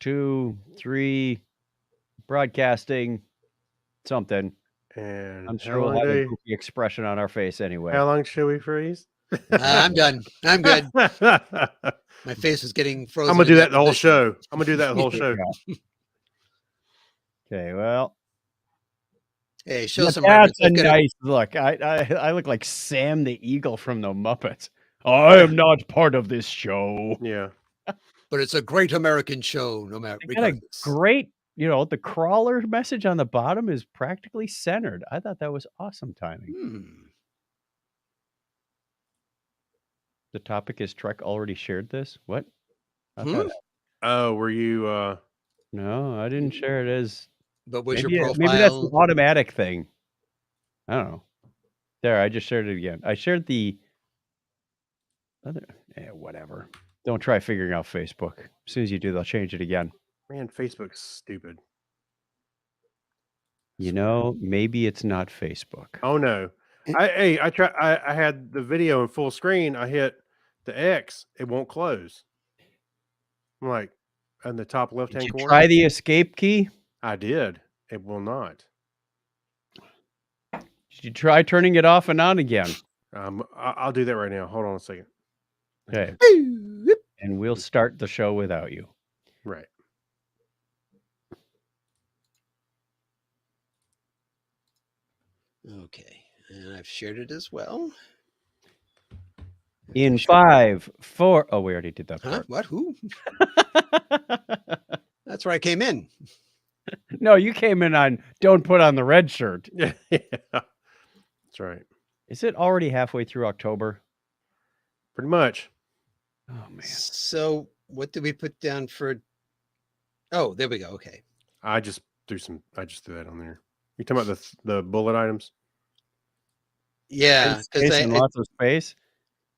2, 3, broadcasting, something. And I'm sure we'll have a goofy expression on our face anyway. How long should we freeze? I'm done. I'm good. My face is getting frozen. I'm gonna do that the whole show. I'm gonna do that the whole show. Okay, well. Hey, show some reverence. That's a nice look. I look like Sam the Eagle from the Muppets. I am not part of this show. Yeah. But it's a great American show, no matter. Got a great, the crawler message on the bottom is practically centered. I thought that was awesome timing. The topic is Trek already shared this. What? Oh, were you? No, I didn't share it as. But was your profile? Maybe that's an automatic thing. I don't know. There, I just shared it again. I shared the other. Whatever. Don't try figuring out Facebook. As soon as you do, they'll change it again. Man, Facebook's stupid. Maybe it's not Facebook. Oh no. I had the video in full screen. I hit the X. It won't close. I'm like, on the top left-hand corner. Try the escape key. I did. It will not. Did you try turning it off and on again? I'll do that right now. Hold on a second. Okay. And we'll start the show without you. Right. Okay. And I've shared it as well. In 5, 4. Oh, we already did that part. What? Who? That's where I came in. No, you came in on don't put on the red shirt. Yeah. That's right. Is it already halfway through October? Pretty much. Oh, man. So what did we put down for? Oh, there we go. Okay. I just threw that on there. You talking about the bullet items? Yeah. Because lots of space.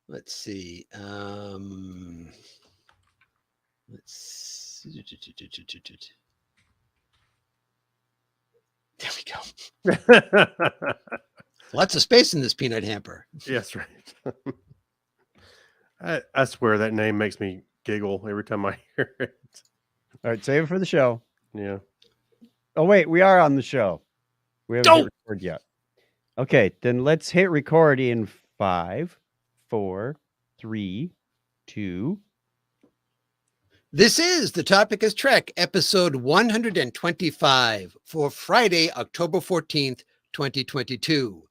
Let's see. Let's see. There we go. Lots of space in this peanut hamper. Yes, right. I swear that name makes me giggle every time I hear it. All right, save it for the show. Yeah. Oh, wait, we are on the show. We haven't hit record yet. Okay, then let's hit record in 5, 4, 3, 2. This is The Topic is Trek, episode 125 for Friday, October 14th, 2022.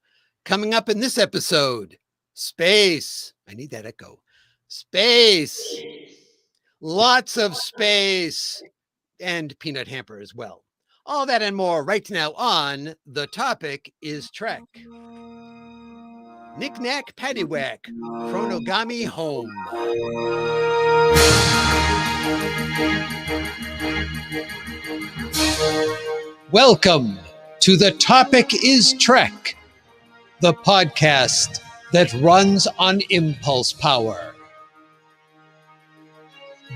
Coming up in this episode, space. I need that echo. Space. Lots of space. And peanut hamper as well. All that and more right now on The Topic is Trek. Knick-Knack, Paddy-whack, Chronogami home. Welcome to The Topic is Trek, the podcast that runs on impulse power.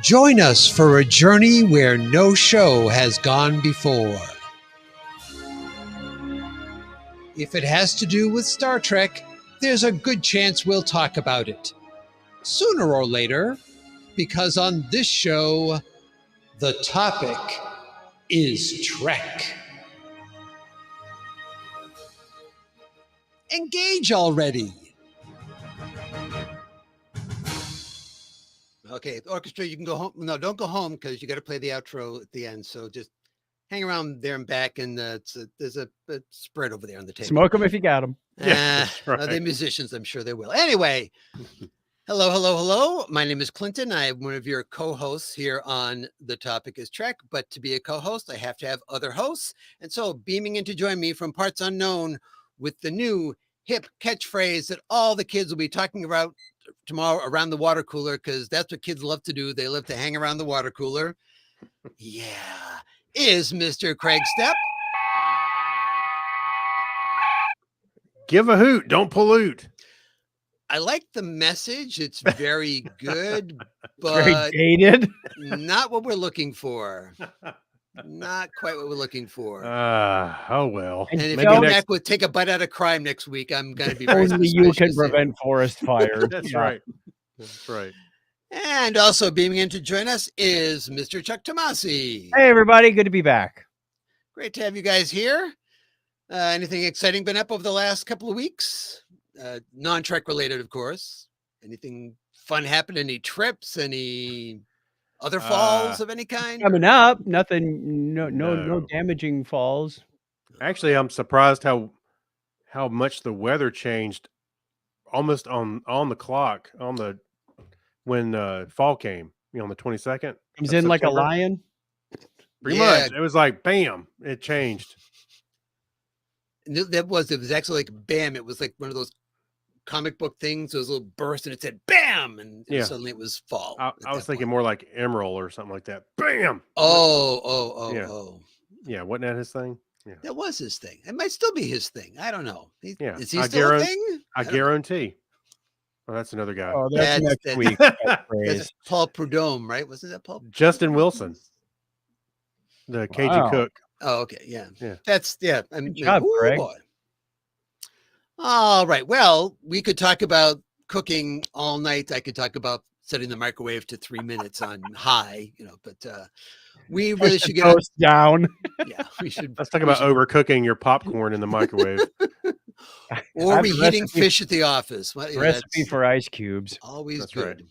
Join us for a journey where no show has gone before. If it has to do with Star Trek, there's a good chance we'll talk about it sooner or later, because on this show, the topic is Trek. Engage already. Okay, orchestra, you can go home. No, don't go home because you got to play the outro at the end. So just hang around there and back, and there's a spread over there on the table. Smoke them if you got them. Yeah, right. They're musicians, I'm sure they will. Anyway, hello. My name is Clinton. I am one of your co-hosts here on The Topic is Trek. But to be a co-host, I have to have other hosts. And so beaming in to join me from parts unknown with the new hip catchphrase that all the kids will be talking about tomorrow around the water cooler, because that's what kids love to do. They love to hang around the water cooler. Yeah, is Mr. Craig Stepp. Give a hoot, don't pollute. I like the message. It's very good, but very dated. Not what we're looking for. Not quite what we're looking for. Oh well. And if Knicknac would take a bite out of crime next week, I'm going to be very only you can prevent forest fires. That's right. That's right. And also beaming in to join us is Mr. Chuck Tomasi. Hey, everybody. Good to be back. Great to have you guys here. Anything exciting been up over the last couple of weeks? Non-Trek related, of course. Anything fun happened? Any trips? Any other falls of any kind? Coming up, nothing, no No. damaging falls. Actually, I'm surprised how much the weather changed almost on the clock when fall came, on the 22nd. Comes of in like a September. lion. Pretty Yeah. much. It was like bam, it changed. It was actually like bam. It was like one of those comic book things, those little bursts, and it said bam, and Yeah. suddenly it was fall. I was thinking more like emerald or something like that. Bam. Oh. Yeah, wasn't that his thing? Yeah. That was his thing. It might still be his thing. I don't know. Yeah. Is he still a thing? I guarantee. Oh, that's another guy. Oh, that's That's- next week. That's Paul Prudhomme, right? Wasn't that Paul? Justin Wilson, the Cajun Wow. cook. Oh, okay. Yeah. Yeah. That's, yeah. I mean, Good job, ooh, Greg. boy. All right. Well, we could talk about cooking all night. I could talk about setting the microwave to 3 minutes on high, but we really should get toast down. Yeah, we should. Let's talk about overcooking your popcorn in the microwave. Or have a reheating recipe- fish at the office. Well, Recipe that's for ice cubes. always That's good.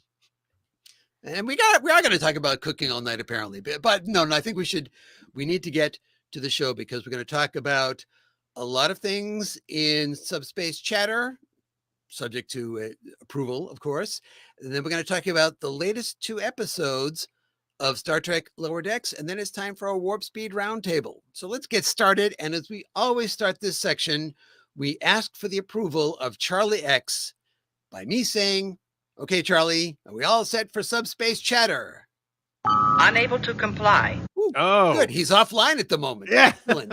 right. And we are going to talk about cooking all night, apparently. But no, I think we need to get to the show because we're going to talk about a lot of things in Subspace Chatter, subject to approval, of course. And then we're going to talk about the latest 2 episodes of Star Trek Lower Decks, and then it's time for a Warp Speed Roundtable. So let's get started. And as we always start this section, we ask for the approval of Charlie X by me saying, "Okay, Charlie, are we all set for Subspace Chatter?" Unable to comply. Ooh, Oh, good. He's offline at the moment. yeah. Excellent.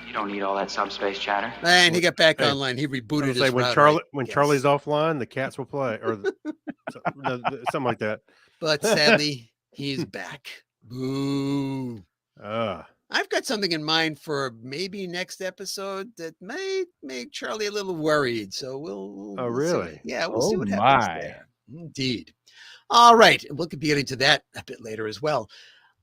You don't need all that subspace chatter. And he got back Hey, online. He rebooted his Say when router, I guess. Charlie's offline, the cats will play, or something like that. But sadly, he's back. Boo. I've got something in mind for maybe next episode that may make Charlie a little worried. So we'll Oh, see really? what- yeah, we'll see Oh, what happens my. there. Indeed. All right. We'll be getting to that a bit later as well.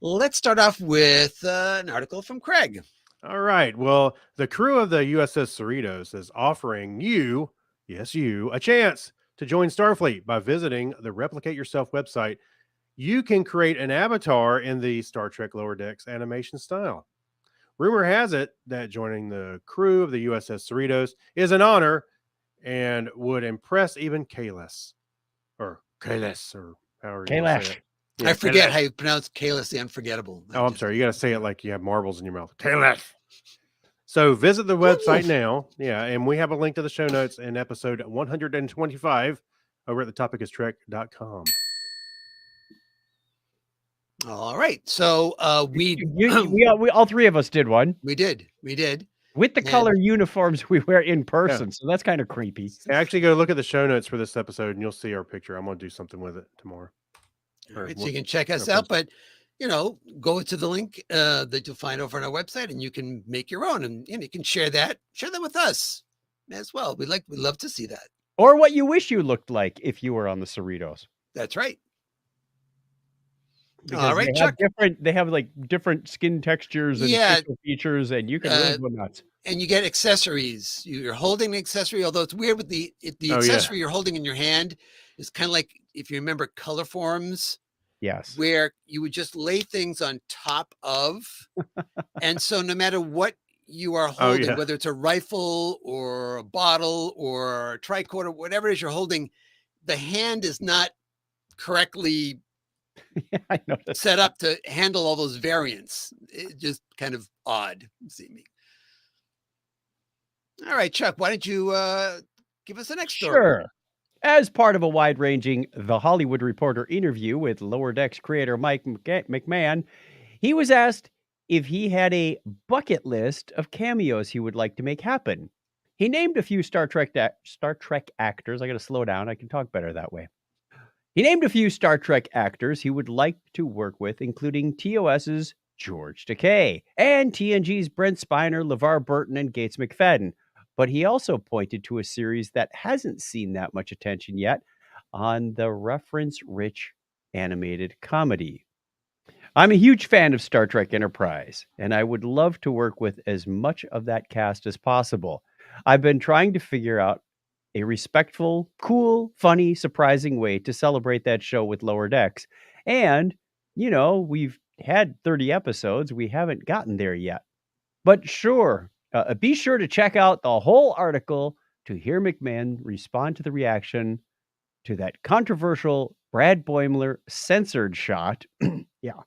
Let's start off with an article from Craig. All right. Well, the crew of the USS Cerritos is offering you, yes, you, a chance to join Starfleet by visiting the Replicate Yourself website. You can create an avatar in the Star Trek Lower Decks animation style. Rumor has it that joining the crew of the USS Cerritos is an honor and would impress even Kalis, or however you wanna say Kailash. it. Yeah, I forget Kailash. how you pronounce Kalis the Unforgettable. Oh, I'm sorry. You got to say it like you have marbles in your mouth. Kailash. So visit the website now. Yeah. And we have a link to the show notes in episode 125 over at thetopicistrek.com. All right. So we We all 3 of us did one we did. with the And- color uniforms we wear in person. So that's kind of creepy. Actually, go look at the show notes for this episode and you'll see our picture. I'm going to do something with it tomorrow. All Or right, so what- you can check us out, but go to the link that you'll find over on our website, and you can make your own, and you can share that with us as well. We'd love to see that. Or what you wish you looked like if you were on the Cerritos. That's right. Because All right, they Chuck. have like different skin textures and Yeah. facial features, and you can really go nuts. And you get accessories. You're holding an accessory, although it's weird with the Oh, yeah. accessory you're holding in your hand is kind of like, if you remember color forms, Yes. where you would just lay things on top of. And so no matter what you are Oh, holding, yeah. whether it's a rifle or a bottle or a tricorder, whatever it is you're holding, the hand is not correctly I noticed. set up to handle all those variants. It's just kind of odd seeming. All right, Chuck, why don't you give us the next story? Sure. As part of a wide-ranging The Hollywood Reporter interview with Lower Decks creator Mike McMahon, he was asked if he had a bucket list of cameos he would like to make happen. He named a few Star Trek actors. I got to slow down. I can talk better that way. He named a few Star Trek actors he would like to work with, including TOS's George Takei and TNG's Brent Spiner, LeVar Burton, and Gates McFadden. But he also pointed to a series that hasn't seen that much attention yet on the reference-rich animated comedy. I'm a huge fan of Star Trek Enterprise, and I would love to work with as much of that cast as possible. I've been trying to figure out a respectful, cool, funny, surprising way to celebrate that show with Lower Decks. And, we've had 30 episodes. We haven't gotten there yet. But sure, be sure to check out the whole article to hear McMahon respond to the reaction to that controversial Brad Boimler censored shot. Yeah,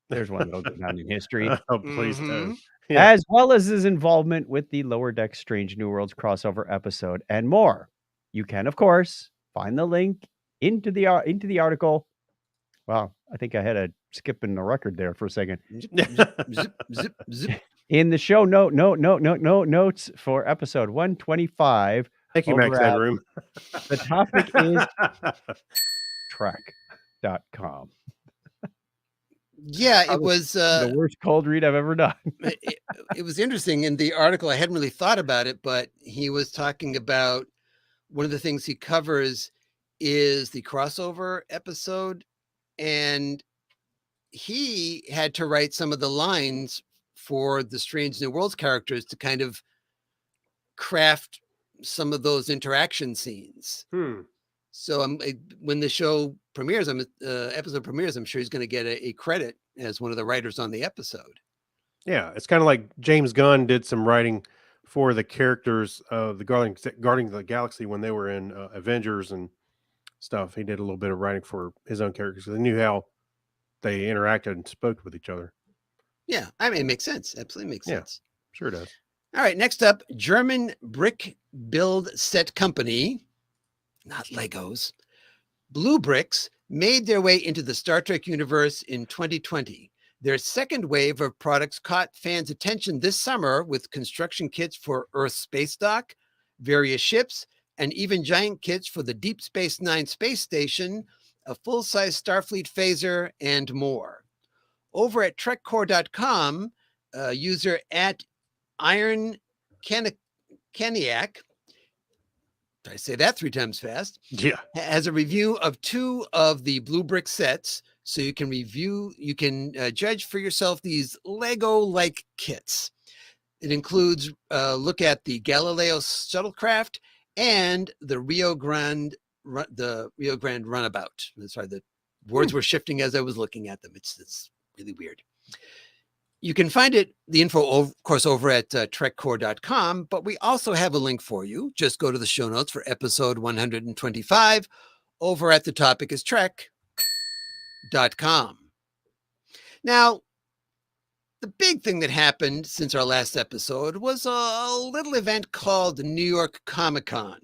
there's one that'll go down in history. Oh, please do. Mhm. Yeah. As well as his involvement with the Lower Decks Strange New Worlds crossover episode and more. You can, of course, find the link into the article. Wow, I think I had a skip in the record there for a second. Zip. In the show notes for episode 125. Thank you, over Max at Headroom. The topic is Trek.com. Yeah, it was The worst cold read I've ever done. it was interesting in the article. I hadn't really thought about it, but he was talking about one of the things he covers is the crossover episode, and he had to write some of the lines for the Strange New Worlds characters to kind of craft some of those interaction scenes. So when the show premieres, episode premieres, I'm sure he's going to get a credit as one of the writers on the episode. Yeah, it's kind of like James Gunn did some writing for the characters of the Guardians of the Galaxy when they were in Avengers and stuff. He did a little bit of writing for his own characters because he knew how they interacted and spoke with each other. Yeah, I mean, it makes sense. Absolutely makes Yeah. sense. Sure does. All right, next up, German brick build set company, not Legos, Blue Bricks, made their way into the Star Trek universe in 2020. Their second wave of products caught fans' attention this summer with construction kits for Earth Space Dock, various ships, and even giant kits for the Deep Space Nine space station, a full-size Starfleet phaser, and more. Over at trekcore.com, user at Iron Knicknac, did I say that 3 times fast? Yeah. Has a review of 2 of the Blue Brick sets, so you can judge for yourself these Lego-like kits. It includes look at the Galileo shuttlecraft and the Rio Grande runabout. Sorry, the words were shifting as I was looking at them. It's really weird. You can find the info, of course, over at trekcore.com, but we also have a link for you. Just go to the show notes for episode 125 over at thetopicistrek.com. Now, the big thing that happened since our last episode was a little event called New York Comic-Con.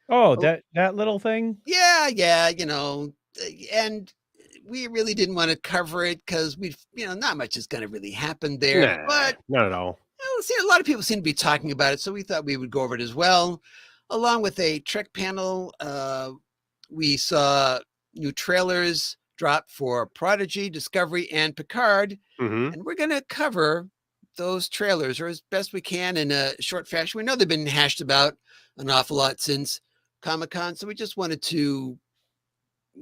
Oh, that little thing? Yeah, and we really didn't want to cover it because not much is going to really happen there. Nah, but not at all. a lot of people seem to be talking about it, so we thought we would go over it as well. Along with a Trek panel, we saw new trailers drop for Prodigy, Discovery, and Picard, and we're going to cover those trailers, or as best we can, in a short fashion. We know they've been hashed about an awful lot since Comic-Con, so we just wanted to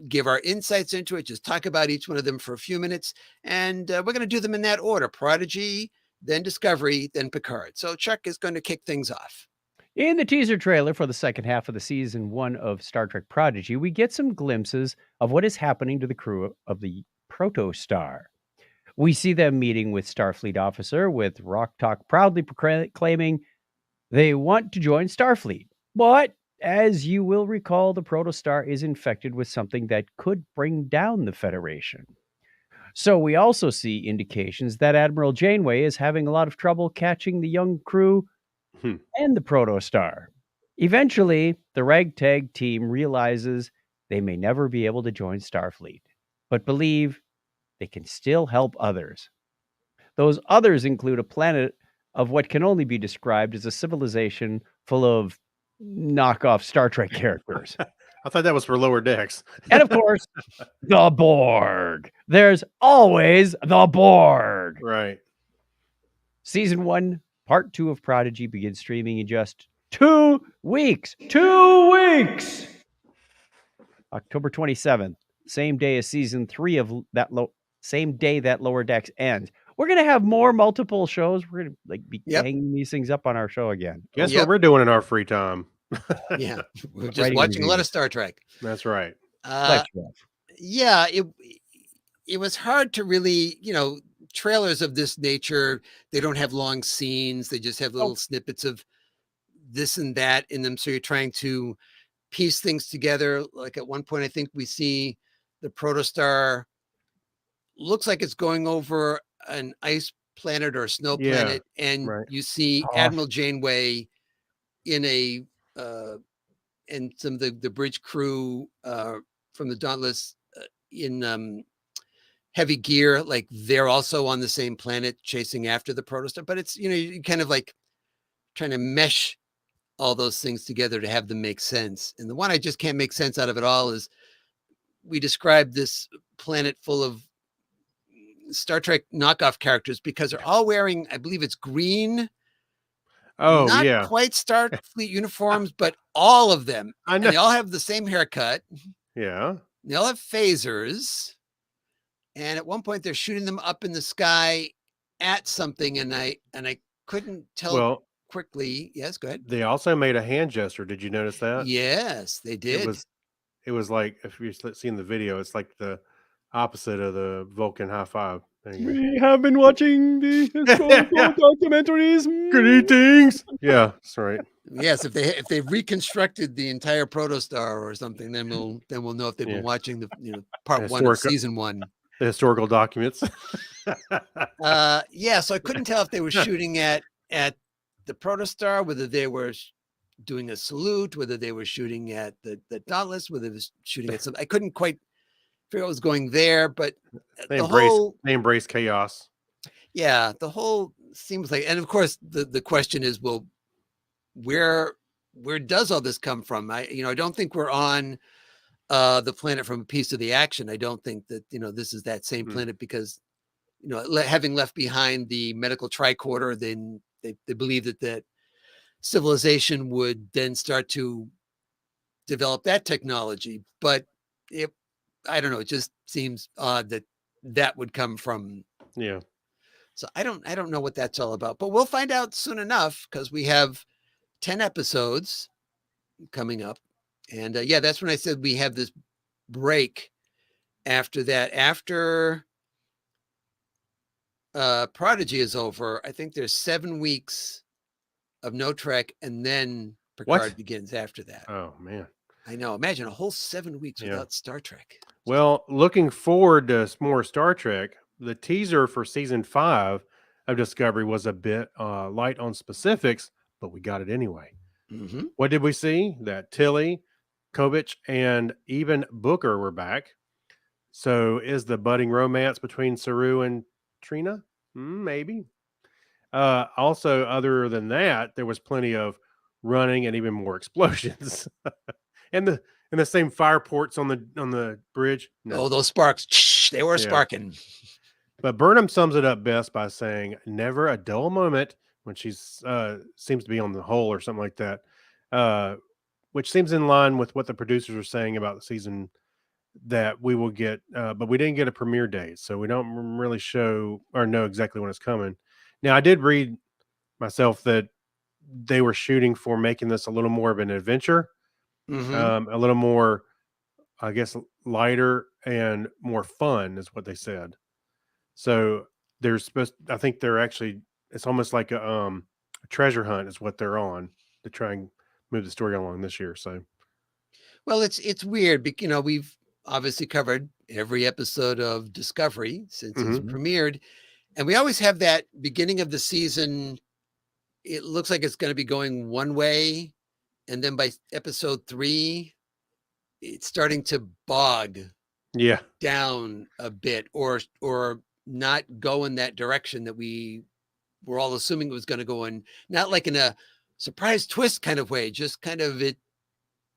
give our insights into it, just talk about each one of them for a few minutes, and we're going to do them in that order: Prodigy, then Discovery, then Picard. So Chuck is going to kick things off. In the teaser trailer for the second half of the season 1 of Star Trek Prodigy, we get some glimpses of what is happening to the crew of the Protostar. We see them meeting with Starfleet officer, with Rock Talk proudly claiming they want to join Starfleet. But as you will recall, the Protostar is infected with something that could bring down the Federation. So we also see indications that Admiral Janeway is having a lot of trouble catching the young crew and the Protostar. Eventually, the ragtag team realizes they may never be able to join Starfleet, but believe they can still help others. Those others include a planet of what can only be described as a civilization full of knockoff Star Trek characters. I thought that was for Lower Decks. And of course, the Borg. There's always the Borg. Right. Season 1, Part 2 of Prodigy begins streaming in just 2 weeks. 2 weeks! October 27th. same day as season 3 of same day that Lower Decks ends. We're gonna have more multiple shows. We're gonna like be Yep. hanging these things up on our show again. Guess Yep. what we're doing in our free time? Yeah, we're just Writing watching a lot of reviews. Star Trek. That's right. Uh, Flex Wolf. yeah, it was hard to really, trailers of this nature, they don't have long scenes. They just have little snippets of this and that in them. So you're trying to piece things together. Like at one point, I think we see the protostar looks like it's going over an ice planet or a snow Yeah, planet. And right. you see Oh. Admiral Janeway in a, and some of the bridge crew from the Dauntless in heavy gear, like they're also on the same planet chasing after the protostar. But it's, you kind of like trying to mesh all those things together to have them make sense. And the one I just can't make sense out of it all is we described this planet full of Star Trek knockoff characters because they're all wearing, I believe it's green. Oh, Not yeah. quite Starfleet uniforms, but all of them. I And know. they all have the same haircut. Yeah. They all have phasers. And at one point they're shooting them up in the sky at something. And I couldn't tell Well, quickly. Yes, go ahead. they also made a hand gesture. Did you notice that? Yes, they did. It was like, if you've seen the video, it's like the opposite of the Vulcan high five. There you go. We have been watching the historical documentaries. Greetings. Yeah, that's right. Yes, if they reconstructed the entire protostar or something, then we'll know if they've Yeah. been watching the part 1 of season 1. The historical documents. Yeah, so I couldn't tell if they were shooting at the protostar, whether they were doing a salute, whether they were shooting at the Dauntless, whether they was shooting at something. I couldn't quite figure out what was going there, but They embrace chaos. yeah, the whole seems like, and of course the question is, well, where does all this come from? I don't think we're on the planet from a piece of the action. I don't think that this is that same planet because having left behind the medical tricorder, then they believe that civilization would then start to develop that technology. But I don't know, it just seems odd that would come from. Yeah. So I don't know what that's all about, but we'll find out soon enough because we have 10 episodes coming up. And yeah, that's when I said we have this break after that. After Prodigy is over, I think there's 7 weeks of no Trek, and then Picard begins after that. Oh, man. I know. Imagine a whole 7 weeks without Star Trek. Well, looking forward to more Star Trek. The teaser for season 5 of Discovery was a bit light on specifics, but we got it anyway. Mm-hmm. What did we see? That Tilly, Kovich, and even Booker were back. So is the budding romance between Saru and Trina? Maybe. Also, other than that, there was plenty of running and even more explosions. and the same fire ports on the bridge. No. Oh, those sparks. They were sparking. But Burnham sums it up best by saying, never a dull moment when she's seems to be on the hole or something like that, which seems in line with what the producers are saying about the season that we will get, but we didn't get a premiere date, so we don't really show or know exactly when it's coming. Now, I did read myself that they were shooting for making this a little more of an adventure, a little more, I guess, lighter and more fun is what they said. So I think they're actually, it's almost like a treasure hunt is what they're on to try and move the story along this year. So, well, it's weird because we've obviously covered every episode of Discovery since it's premiered, and we always have that beginning of the season. It looks like it's going to be going one way, and then by episode 3, it's starting to bog down a bit, or not go in that direction that we were all assuming it was going to go in, not like in a surprise twist kind of way, just it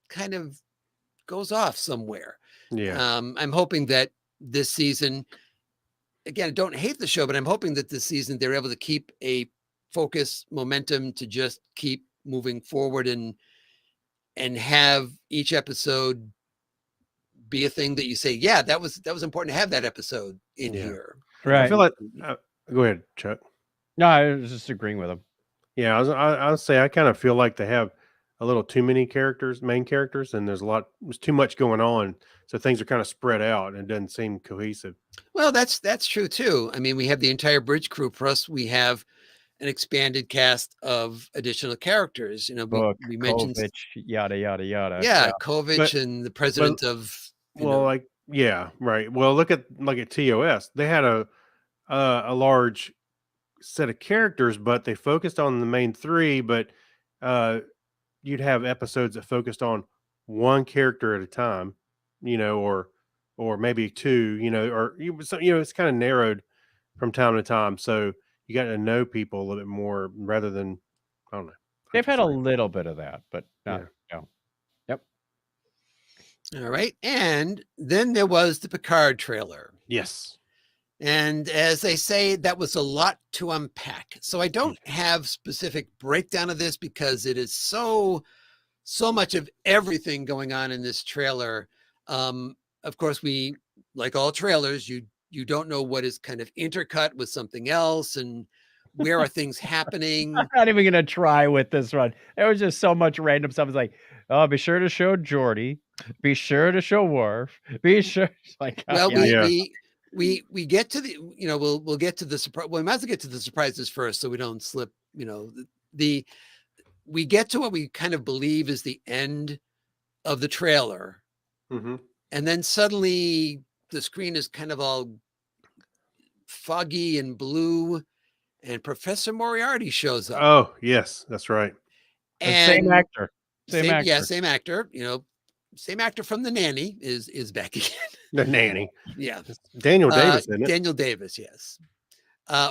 kind of goes off somewhere. I'm hoping that this season, again, I don't hate the show, but I'm hoping that this season they're able to keep a focus, momentum to just keep moving forward and have each episode be a thing that you say, yeah, that was important to have that episode in Yeah. here. Right. I feel like go ahead, Chuck. No, I was just agreeing with him. Yeah, I would say I kind of feel like they have a little too many main characters, and there's too much going on, so things are kind of spread out and it doesn't seem cohesive. Well, that's true too. I mean, we have the entire bridge crew, plus we have an expanded cast of additional characters. You know, Book, we mentioned, Kovic, yada yada yada. yeah, Kovic But- and the president of. Like, yeah, right. Well, look at TOS. They had a large set of characters, but they focused on the main three. But you'd have episodes that focused on one character at a time, or maybe two, or it's kind of narrowed from time to time. So you got to know people a little bit more rather than, I don't know. They've had a little bit of that, but not. No. Yep. All right, and then there was the Picard trailer. Yes. And as they say, that was a lot to unpack. So I don't have specific breakdown of this because it is so much of everything going on in this trailer. Of course, we, like all trailers, you don't know what is kind of intercut with something else and where are things happening. I'm not even gonna try with this one. There was just so much random stuff. It's like, oh, be sure to show Geordi. Be sure to show Worf. Be sure. Like, Well, yeah. we get to the, we'll get to the surprise. Well, we might as well get to the surprises first, so we don't slip. We get to what we kind of believe is the end of the trailer, Mm-hmm. and then suddenly the screen is kind of all foggy and blue, and Professor Moriarty shows up. Oh, yes, that's right. And same actor. Same actor. Yeah, same actor. Same actor from The Nanny is back again. The nanny. Yeah. Daniel Davis, isn't it? Daniel Davis, yes.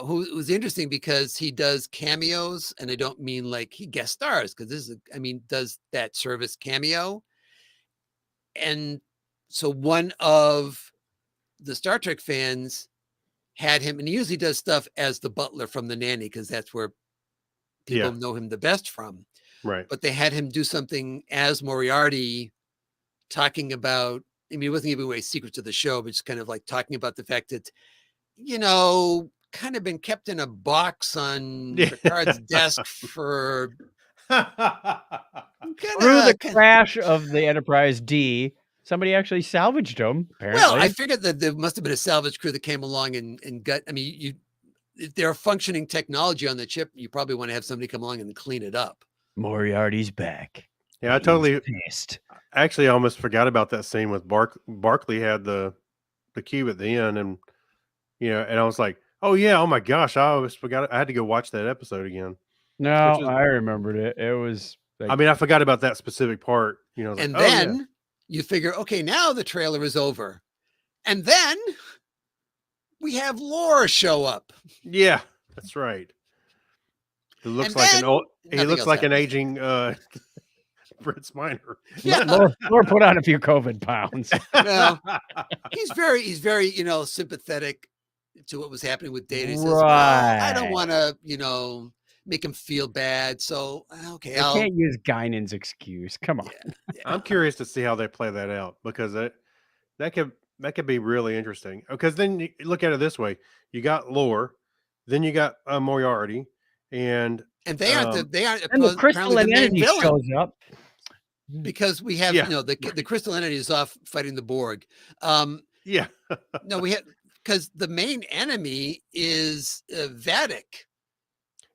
Who was interesting because he does cameos, and I don't mean like he guest stars, because does that service cameo. And so one of the Star Trek fans had him, and he usually does stuff as the butler from The Nanny, because that's where people know him the best from. Right. But they had him do something as Moriarty, talking about, he wasn't giving away secrets of the show, but just kind of like talking about the fact that, kind of been kept in a box on Picard's desk for Through the crash of the Enterprise D, somebody actually salvaged them. Apparently. Well, I figured that there must have been a salvage crew that came along and got. I mean, if they're functioning technology on the ship, you probably want to have somebody come along and clean it up. Moriarty's back. Yeah, I totally pissed. Actually almost forgot about that scene with Barkley had the cube at the end, and and I was like, oh yeah, oh my gosh, I always forgot. I had to go watch that episode again. No, I remembered it. It was. Like, I forgot about that specific part. And then you figure, okay, now the trailer is over, and then we have Laura show up. Yeah, that's right. It looks like an old. He looks like an aging Fritz Minor. Yeah, Laura put on a few COVID pounds. Well, he's very sympathetic to what was happening with Data. He says, well, I don't want to make him feel bad. So okay, I can't use Guinan's excuse. Come on. Yeah. I'm curious to see how they play that out, because that could be really interesting. Because then you look at it this way: you got Lore, then you got Moriarty, and they aren't and the crystal entity shows up, because we have the crystal entity is off fighting the Borg. Yeah, no, we had, because the main enemy is Vatic.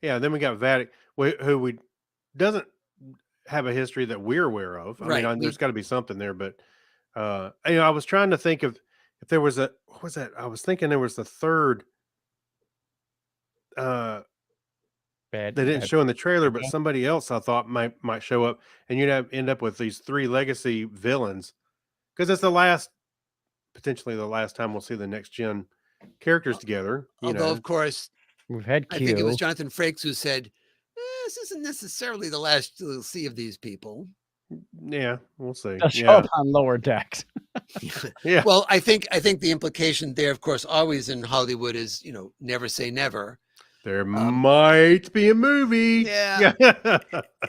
Yeah, then we got Vatic, who doesn't have a history that we're aware of. I mean, there's got to be something there, but I was trying to think of if there was what was that? I was thinking there was the third. They didn't show in the trailer, but somebody else I thought might show up, and you'd end up with these three legacy villains, because it's potentially the last time we'll see the next gen characters together. Although, of course, we've had Q. I think it was Jonathan Frakes who said, this isn't necessarily the last you'll see of these people. Yeah, we'll see. They'll show up on lower decks. Yeah. Well, I think the implication there, of course, always in Hollywood is, never say never. There might be a movie. Yeah.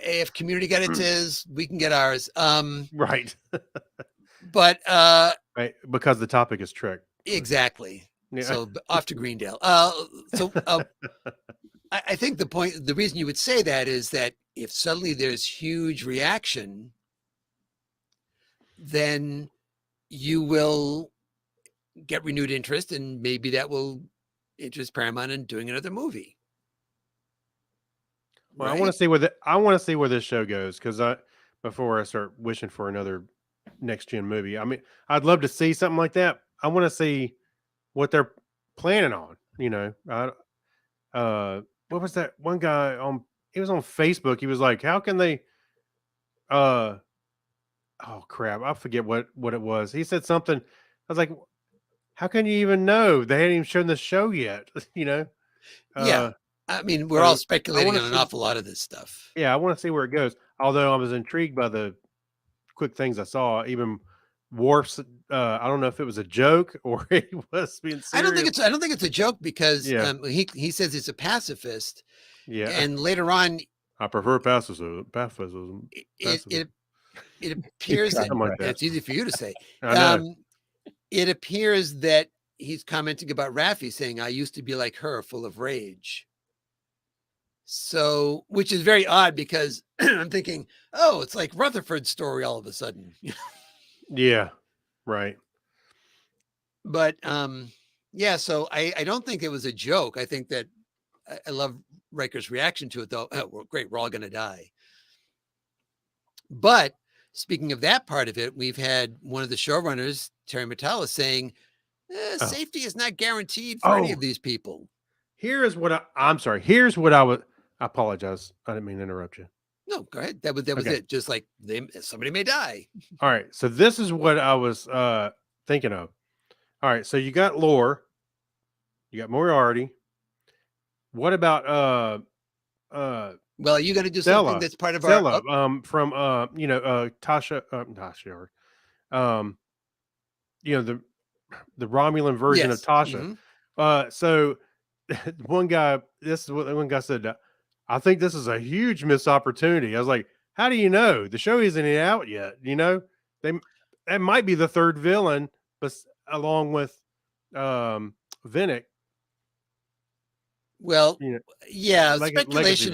If Community got its, we can get ours. Right. But Right, because the topic is trick. exactly. Yeah. So off to Greendale. I think the reason you would say that is that if suddenly there's huge reaction, then you will get renewed interest, and maybe that will interest Paramount in doing another movie. Well, right? I want to see where this show goes, because before I start wishing for another next gen movie. I mean, I'd love to see something like that. I want to see what they're planning on. What was that one guy on? He was on Facebook. He was like, "How can they?" Oh crap! I forget what it was. He said something. I was like, "How can you even know? They hadn't even shown the show yet." Yeah. I mean, we're so all speculating wanna on an see- awful lot of this stuff. Yeah, I want to see where it goes. Although I was intrigued by the quick things I saw. Even Worf's. I don't know if it was a joke or he was being serious. I don't think it's a joke, because Yeah. he says he's a pacifist, Yeah, and later on I prefer pacifism. it appears that Something like that. it's easy for you to say. I know. It appears that he's commenting about Raffi, saying, "I used to be like her, full of rage." So, which is very odd, because I'm thinking, oh, it's like Rutherford's story all of a sudden. Yeah, right. But yeah, so I don't think it was a joke. I think that I love Riker's reaction to it, though. Oh, well, great, we're all going to die. But speaking of that part of it, we've had one of the showrunners, Terry Matalas, saying safety is not guaranteed for any of these people. Here's what I'm sorry. Here's what I apologize. I didn't mean to interrupt you. No, go ahead. That was Okay. it. Just like somebody may die. All right. So this is what I was thinking of. All right. So you got Lore, you got Moriarty. What about well, you got to do Stella, something that's part of Stella, our from Tasha, Tasha, the Romulan version of Tasha. Mhm. So one guy, this is what one guy said. I think this is a huge missed opportunity. I was like, how do you know? The show isn't even out yet. That might be the third villain, but along with Vinnick. Well, yeah, legacy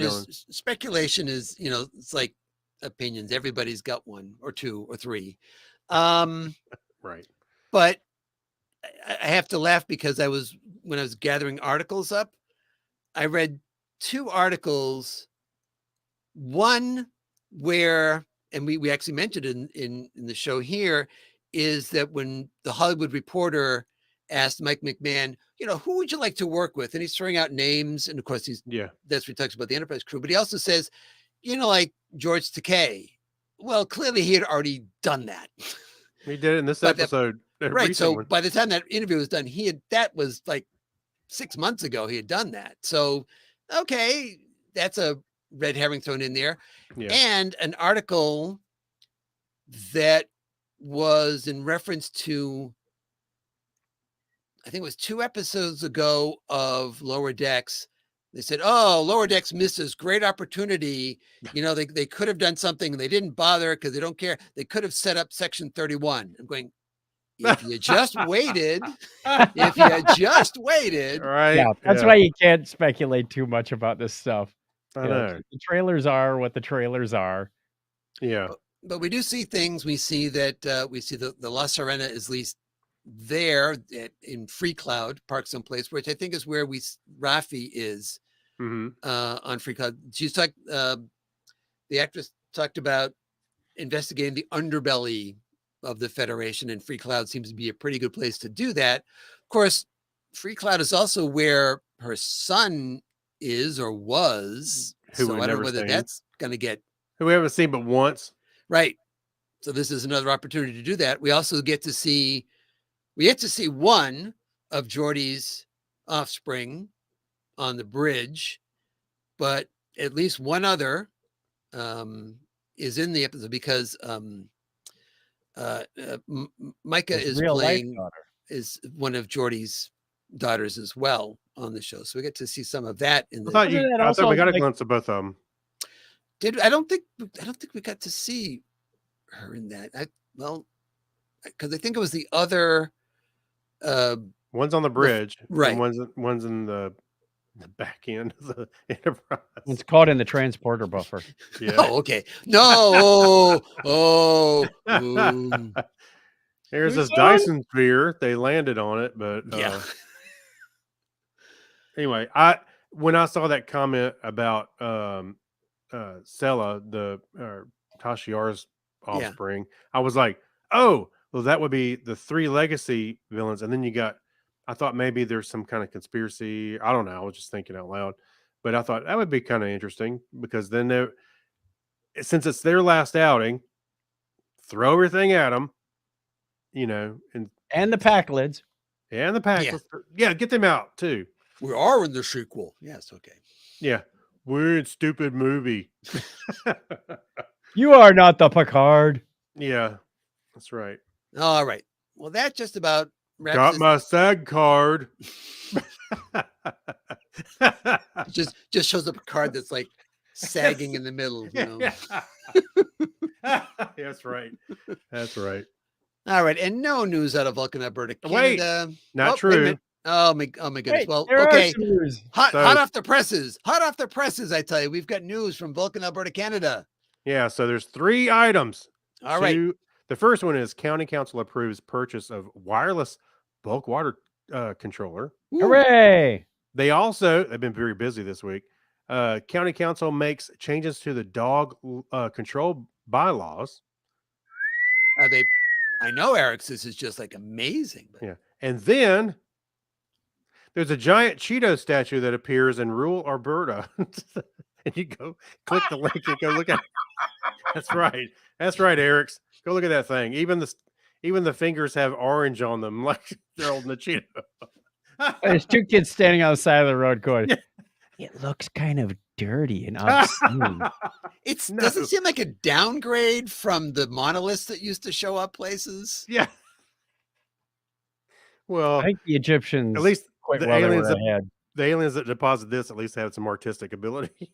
speculation is, it's like opinions. Everybody's got one or two or three. Right. But I have to laugh, because when I was gathering articles up, I read two articles. One where, and we actually mentioned in the show here, is that when the Hollywood Reporter asked Mike McMahon, who would you like to work with? And he's throwing out names. And of course, that's what he talks about the Enterprise crew. But he also says, like George Takei. Well, clearly he had already done that. He did it in this episode. Right. So by the time that interview was done, that was like 6 months ago. He had done that. So, okay, that's a red herring thrown in there. Yeah. And an article that was in reference to, I think it was 2 episodes ago of Lower Decks. They said, "Oh, Lower Decks misses great opportunity. They could have done something, and they didn't bother because they don't care. They could have set up Section 31." I'm going, if you just waited, right? Yeah, that's why you can't speculate too much about this stuff. I know. The trailers are what the trailers are. Yeah. But we do see things. We see that we see the La Serena is at least there in Free Cloud, parked someplace, which I think is where Raffi is on Free Cloud. She's talked. The actress talked about investigating the underbelly of the Federation, and Free Cloud seems to be a pretty good place to do that. Of course, Free Cloud is also where her son is or was. So I don't know whether that's going to get. Who we haven't seen but once. Right. So this is another opportunity to do that. We also get to see one of Geordi's offspring on the bridge, but at least one other is in the episode, because Micah is one of Geordi's daughters as well on the show. So we get to see some of that in the. I thought we got a glimpse of both of them. I don't think we got to see her in that. because I think it was the other. One's on the bridge, right. and one's in the back end of the Enterprise. It's caught in the transporter buffer. Yeah. Oh, okay. No. Ooh. Here's this Dyson sphere. They landed on it, but Yeah. Anyway, when I saw that comment about Sela, the Tashiar's offspring, I was like, oh, well, that would be the 3 legacy villains, and then I thought maybe there's some kind of conspiracy. I don't know. I was just thinking out loud, but I thought that would be kind of interesting because then since it's their last outing, throw everything at them, and the pack lids. And the pack. Yeah, get them out too. We are in the sequel. Yes, okay. Yeah. Weird, stupid movie. You are not the Picard. Yeah, that's right. All right. Well, that just about wraps Got my SAG card. just shows up a card that's like sagging in the middle. That's right. That's right. All right, and no news out of Vulcan, Alberta, Canada. Wait, not true. Oh my goodness. Wait, well, there okay. are some news. Hot off the presses. Hot off the presses, I tell you. We've got news from Vulcan, Alberta, Canada. Yeah, so there's 3 items. All right. The first one is County Council approves purchase of wireless bulk water controller. Hooray! They've been very busy this week. County Council makes changes to the dog control bylaws. Are they? I know, Eric, this is just like amazing. But... Yeah. And then there's a giant Cheeto statue that appears in rural Alberta. And you go click the link and go look at it. That's right. That's right, Eric's. Go look at that thing. Even the fingers have orange on them, like they're holding the Cheeto. There's 2 kids standing on the side of the road going, it looks kind of dirty and obscene. Doesn't seem like a downgrade from the monoliths that used to show up places. Yeah. Well, I think the Egyptians, at least the aliens that deposit this at least have some artistic ability.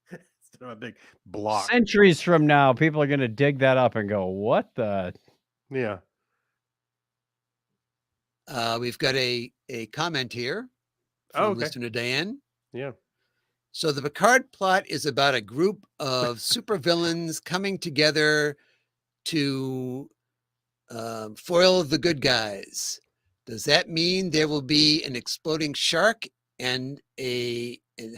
Instead of a big block. Centuries from now, people are going to dig that up and go, what the? Yeah. We've got a comment here from listener Diane. Yeah. So the Picard plot is about a group of supervillains coming together to foil the good guys. Does that mean there will be an exploding shark and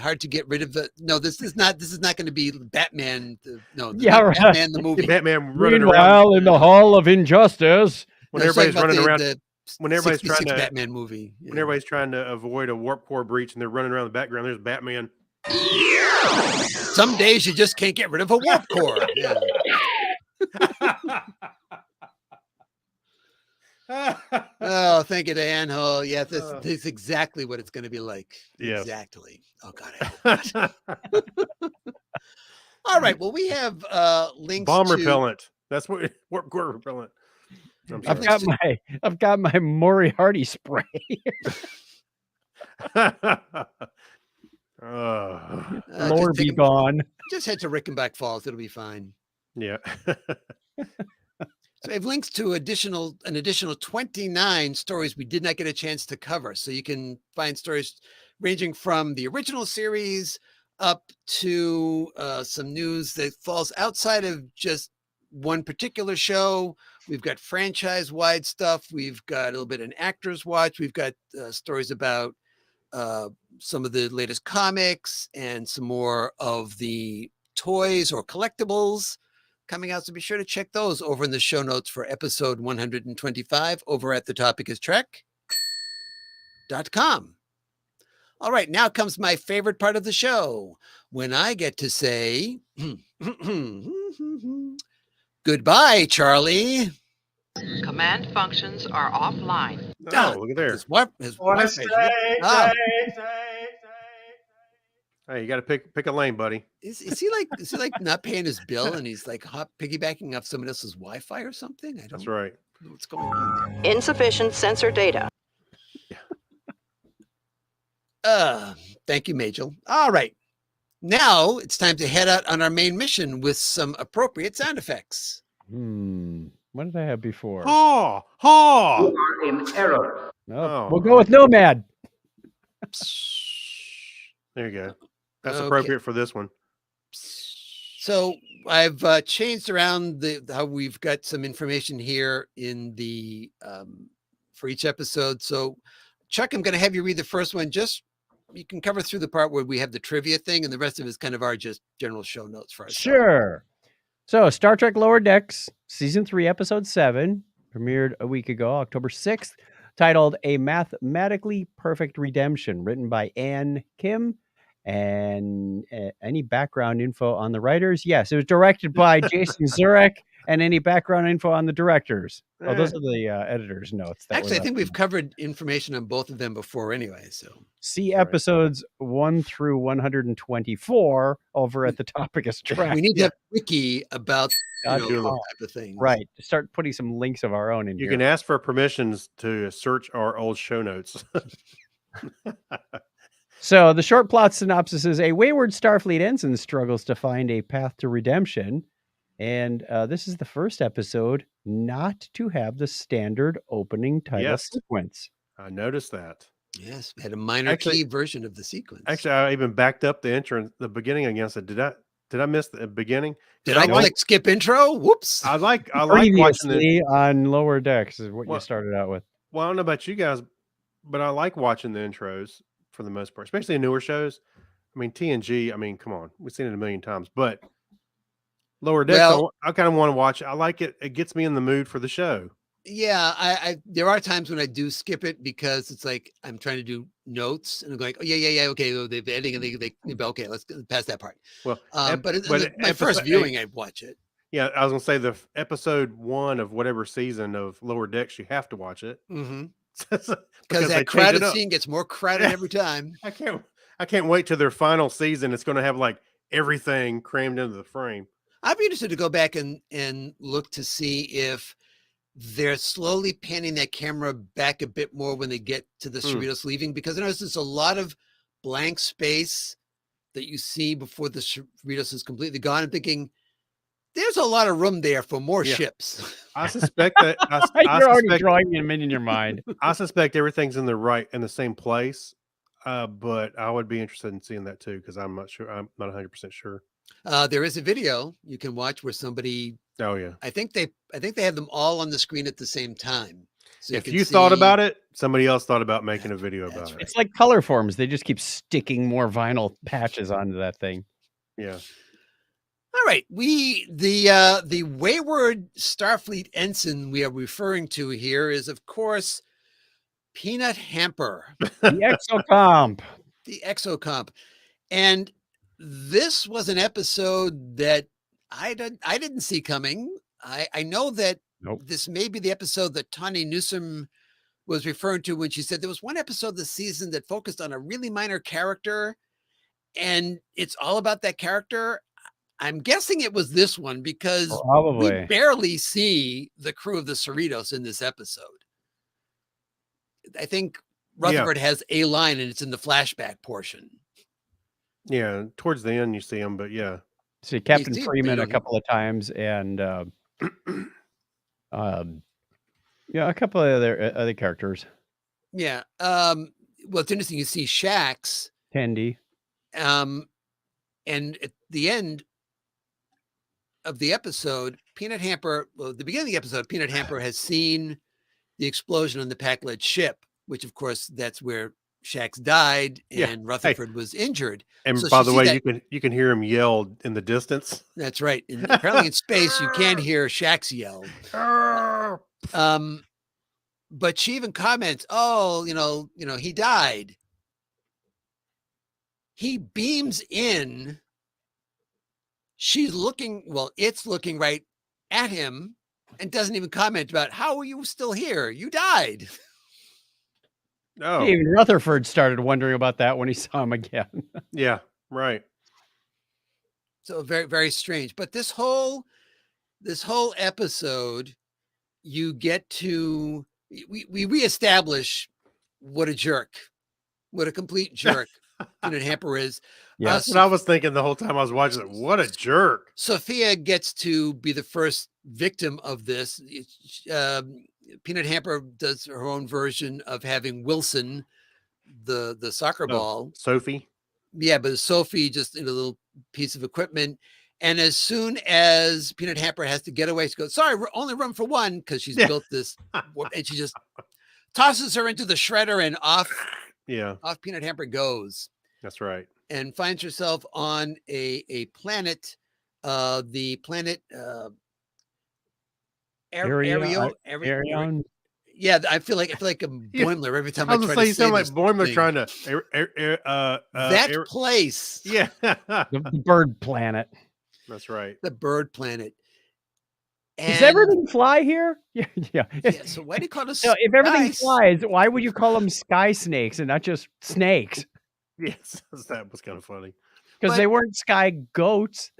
hard to get rid of the? No, this is not going to be Batman. Batman the movie. Batman running Meanwhile, around in the Hall of Injustice, when everybody's running around. When everybody's trying to Batman movie. When everybody's trying to avoid a warp core breach and they're running around the background, there's Batman. Some days you just can't get rid of a warp core. Yeah. Oh, thank you, Diane. Oh, yeah, this is exactly what it's going to be like. Yes. Exactly. Oh, God. All right. Well, we have links. Bomb repellent. That's what warp core repellent. I've got my Moriarty spray. Lord be gone. Just head to Rickenback Falls. It'll be fine. Yeah. So I have links to an additional 29 stories we did not get a chance to cover. So you can find stories ranging from the original series up to some news that falls outside of just one particular show. We've got franchise-wide stuff. We've got a little bit an actor's watch. We've got stories about some of the latest comics and some more of the toys or collectibles coming out. So be sure to check those over in the show notes for episode 125 over at thetopicistrek.com. All right, now comes my favorite part of the show, when I get to say goodbye, Charlie. Command functions are offline. Oh, look at there. His wife Hey, you got to pick a lane, buddy. Is he like not paying his bill and he's like piggybacking off someone else's Wi-Fi or something? That's right. Know what's going on there. Insufficient sensor data. Thank you, Majel. All right. Now it's time to head out on our main mission with some appropriate sound effects. What did I have before? Haw! Haw! You are in error. Oh, we'll go with Nomad. There you go. That's Okay. appropriate for this one. So I've changed around how we've got some information here in the for each episode. So Chuck, I'm going to have you read the first one. Just you can cover through the part where we have the trivia thing, and the rest of it is kind of our just general show notes for us. Sure. So Star Trek Lower Decks, Season 3, Episode 7, premiered a week ago, October 6th, titled A Mathematically Perfect Redemption, written by Ann Kim. And any background info on the writers? Yes, it was directed by Jason Zurek. And any background info on the directors? Oh, those are the editor's notes. Actually, I think we've covered information on both of them before anyway. So see episodes 1 through 124 over at the Topic is Track. We need to have a wiki about that type of thing. Right. Start putting some links of our own in here. You can ask for permissions to search our old show notes. So the short plot synopsis is: a wayward Starfleet ensign struggles to find a path to redemption. And this is the first episode not to have the standard opening title sequence. I noticed that. Yes, we had a minor key version of the sequence. Actually, I even backed up the beginning again. So did I miss the beginning? Did I click skip intro? Whoops. I like watching on Lower Decks is what you started out with. Well, I don't know about you guys, but I like watching the intros for the most part, especially in newer shows. I mean, TNG, I mean, come on. We've seen it a million times, but Lower Decks, I kind of want to watch it. I like it. It gets me in the mood for the show. Yeah, I there are times when I do skip it because it's like I'm trying to do notes and I'm going, oh yeah, okay, well, they're editing and they okay, let's pass that part. Well, but my first viewing, I watch it. Yeah, I was gonna say the episode 1 of whatever season of Lower Decks, you have to watch it. Mm-hmm. Because that crowded scene gets more crowded every time. I can't wait till their final season. It's going to have like everything crammed into the frame. I'd be interested to go back and look to see if they're slowly panning that camera back a bit more when they get to the Cerritos leaving, because I notice there's a lot of blank space that you see before the Cerritos is completely gone. I'm thinking there's a lot of room there for more ships. I suspect that you're already drawing them in your mind. I suspect everything's in the same place, but I would be interested in seeing that too, because I'm not sure. I'm not 100% sure. There is a video you can watch where somebody. Oh yeah. I think they have them all on the screen at the same time. So if you thought about it, somebody else thought about making a video about it. It's like color forms. They just keep sticking more vinyl patches onto that thing. Yeah. All right. The wayward Starfleet ensign we are referring to here is, of course, Peanut Hamper. The Exocomp. The Exocomp. And this was an episode that I didn't see coming. I know that this may be the episode that Tawny Newsom was referring to when she said there was one episode this season that focused on a really minor character, and it's all about that character. I'm guessing it was this one because we barely see the crew of the Cerritos in this episode. I think Rutherford has a line and it's in the flashback portion. Yeah, towards the end you see him, but yeah. See Captain Freeman a couple of times, and a couple of other characters. Yeah. Well, it's interesting. You see Shax, Tandy, and at the end of the episode, Peanut Hamper. Well, at the beginning of the episode, Peanut Hamper has seen the explosion on the Packlet ship, which, of course, that's where Shax died and Rutherford was injured. And so by the way, you can hear him yell in the distance. That's right. And apparently in space, you can't hear Shax yell. But she even comments, "Oh, he died." He beams in. She's looking. Well, it's looking right at him, and doesn't even comment about how are you still here? You died. No. Even Rutherford started wondering about that when he saw him again. Yeah, right. So very, very strange. But this whole episode, you get to we reestablish what a jerk, what a complete jerk Peanut Hamper is. Yeah. That's what I was thinking the whole time I was watching it. What a jerk. Sophia gets to be the first victim of this. Peanut Hamper does her own version of having Wilson, the soccer ball. Sophie. Yeah, but Sophie just in a little piece of equipment. And as soon as Peanut Hamper has to get away, she goes, sorry, only room for one, because she's built this, and she just tosses her into the shredder and off Peanut Hamper goes. That's right. And finds herself on a planet, the planet Arion. Yeah, I feel like a Boimler every time I try to say you sound like this Boimler thing. trying to that place. Yeah. The bird planet. That's right. The bird planet. Does everything fly here? Yeah. Yeah. So why do you call it? So if everything flies, why would you call them sky snakes and not just snakes? Yes, that was kind of funny. Because they weren't sky goats.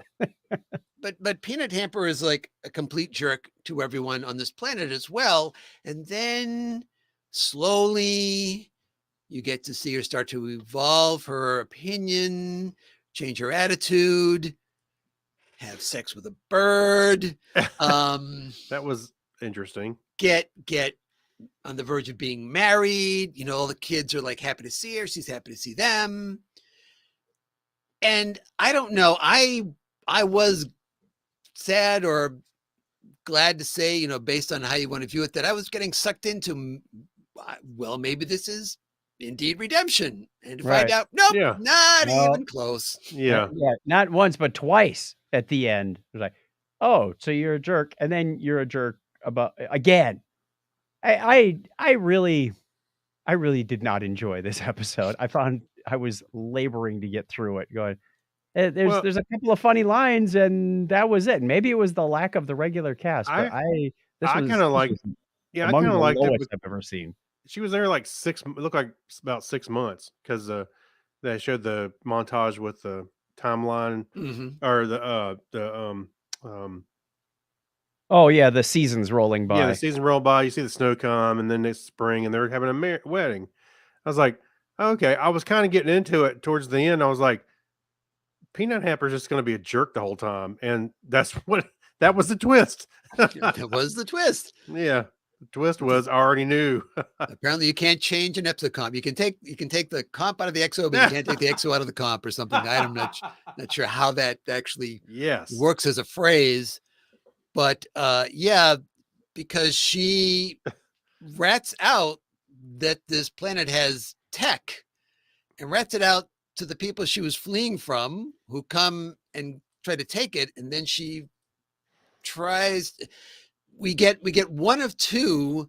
But Peanut Hamper is like a complete jerk to everyone on this planet as well. And then slowly you get to see her start to evolve her opinion, change her attitude, have sex with a bird. That was interesting. Get on the verge of being married. You know, all the kids are like happy to see her. She's happy to see them. And I don't know. I was sad or glad to say, you know, based on how you want to view it, that I was getting sucked into, well, maybe this is indeed redemption. And to find out, nope, not even close. Yeah. Not once, but twice at the end. It was like, oh, so you're a jerk. And then you're a jerk again. I really did not enjoy this episode. I found I was laboring to get through it, going, there's a couple of funny lines, and that was it. Maybe it was the lack of the regular cast, but I kind of like, I kind of liked it. I've ever seen. She was there like it looked like about 6 months, because they showed the montage with the timeline or oh yeah, the seasons rolling by. Yeah, the season rolled by. You see the snow come, and then it's spring, and they're having a wedding. I was like, okay. I was kind of getting into it towards the end. I was like, Peanut Hamper's just going to be a jerk the whole time, and that was the twist. That was the twist. Yeah, the twist was I already knew. Apparently, you can't change an EPSO comp. You can take the comp out of the XO, but you can't take the XO out of the comp or something. I'm not sure how that actually works as a phrase. But yeah, because she rats out that this planet has tech, and rats it out to the people she was fleeing from, who come and try to take it. And then she tries. We get one of two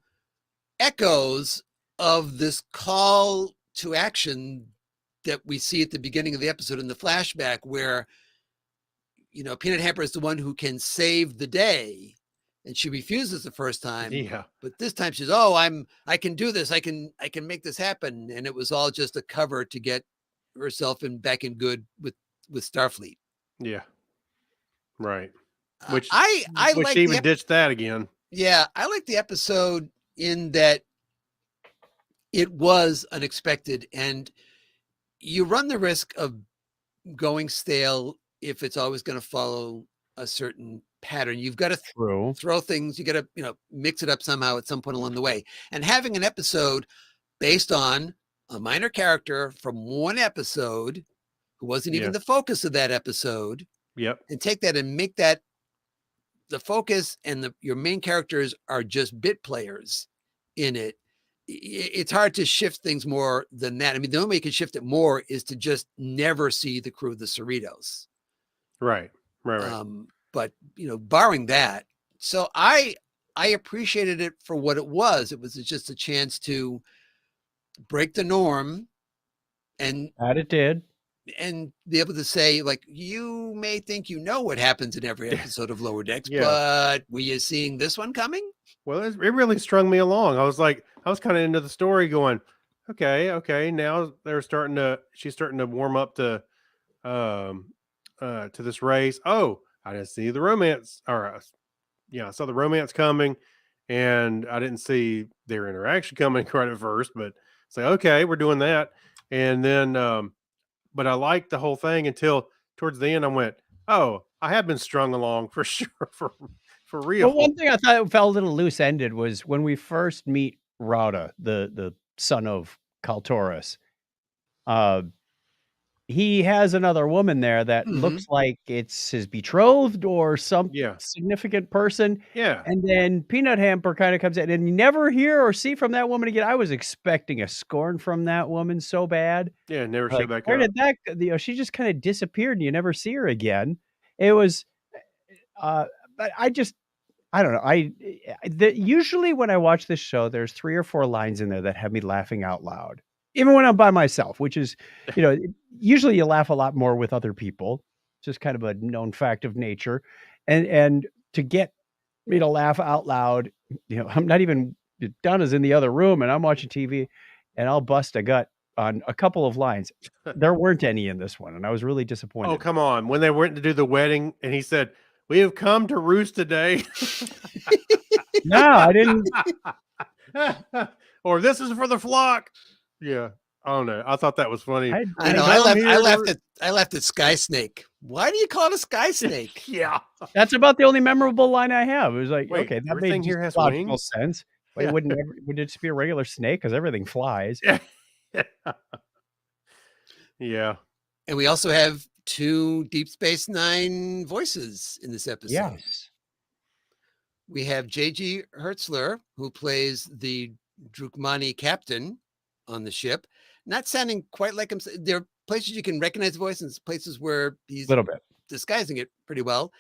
echoes of this call to action that we see at the beginning of the episode in the flashback, where, you know, Peanut Hamper is the one who can save the day, and she refuses the first time. Yeah. But this time she's, I can do this. I can make this happen. And it was all just a cover to get herself back in good with Starfleet. Yeah. Right. Which I like she even ditched that again. Yeah. I like the episode in that it was unexpected, and you run the risk of going stale if it's always going to follow a certain pattern. You've got to throw things. You got to, you know, mix it up somehow at some point along the way. And having an episode based on a minor character from one episode who wasn't even the focus of that episode. Yep. And take that and make that the focus, and your main characters are just bit players in it. It's hard to shift things more than that. I mean, the only way you can shift it more is to just never see the crew of the Cerritos. Right. But, you know, barring that, so I appreciated it for what it was. It was just a chance to break the norm, and that it did, and be able to say, like, you may think you know what happens in every episode of Lower Decks, but were you seeing this one coming? Well, it really strung me along. I was kind of into the story, going, okay. Now she's starting to warm up to this race. Oh, I didn't see the romance, I saw the romance coming, and I didn't see their interaction coming right at first, but it's like, okay, we're doing that. And then but I liked the whole thing until towards the end. I went, "Oh, I have been strung along for sure, for real." Well, one thing I thought felt a little loose-ended was when we first meet Rauda, the son of Kaltoris. Uh, he has another woman there that Mhm. looks like it's his betrothed or some Yeah, significant person, yeah, and then Peanut Hamper kinda comes in, and you never hear or see from that woman again. I was expecting a scorn from that woman so bad. yeah. Never showed Like, back where up. did that she just kinda disappeared and you never see her again. It was, uh, but I don't know. Usually when I watch this show, there's 3 or 4 lines in there that have me laughing out loud, even when I'm by myself, which is, you know, usually you laugh a lot more with other people. Just kind of a known fact of nature, and to get me to laugh out loud, I'm not even Donna's in the other room, and I'm watching TV, and I'll bust a gut on a couple of lines. There weren't any in this one, and I was really Oh, disappointed. come on! When they went to do the wedding, and he said, "We have come to roost today," No, I didn't. or "This is for the flock." Yeah, I don't know. I thought that was funny. I I We know. didn't. I come laughed. I here laughed to. at. I laughed at Sky Snake. Why do you call it a Sky Snake? Yeah. That's about the only memorable line I have. It was like, Wait, okay, that made everything just here has logical wings. sense. Why Yeah. would it just be a regular snake? Because everything flies. Yeah. Yeah. And we also have 2 Deep Space Nine voices in this episode. Yes. We have J.G. Hertzler, who plays the Drukmani captain on the ship, not sounding quite like him. There are places you can recognize the voice and places where A he's little bit. disguising it pretty well.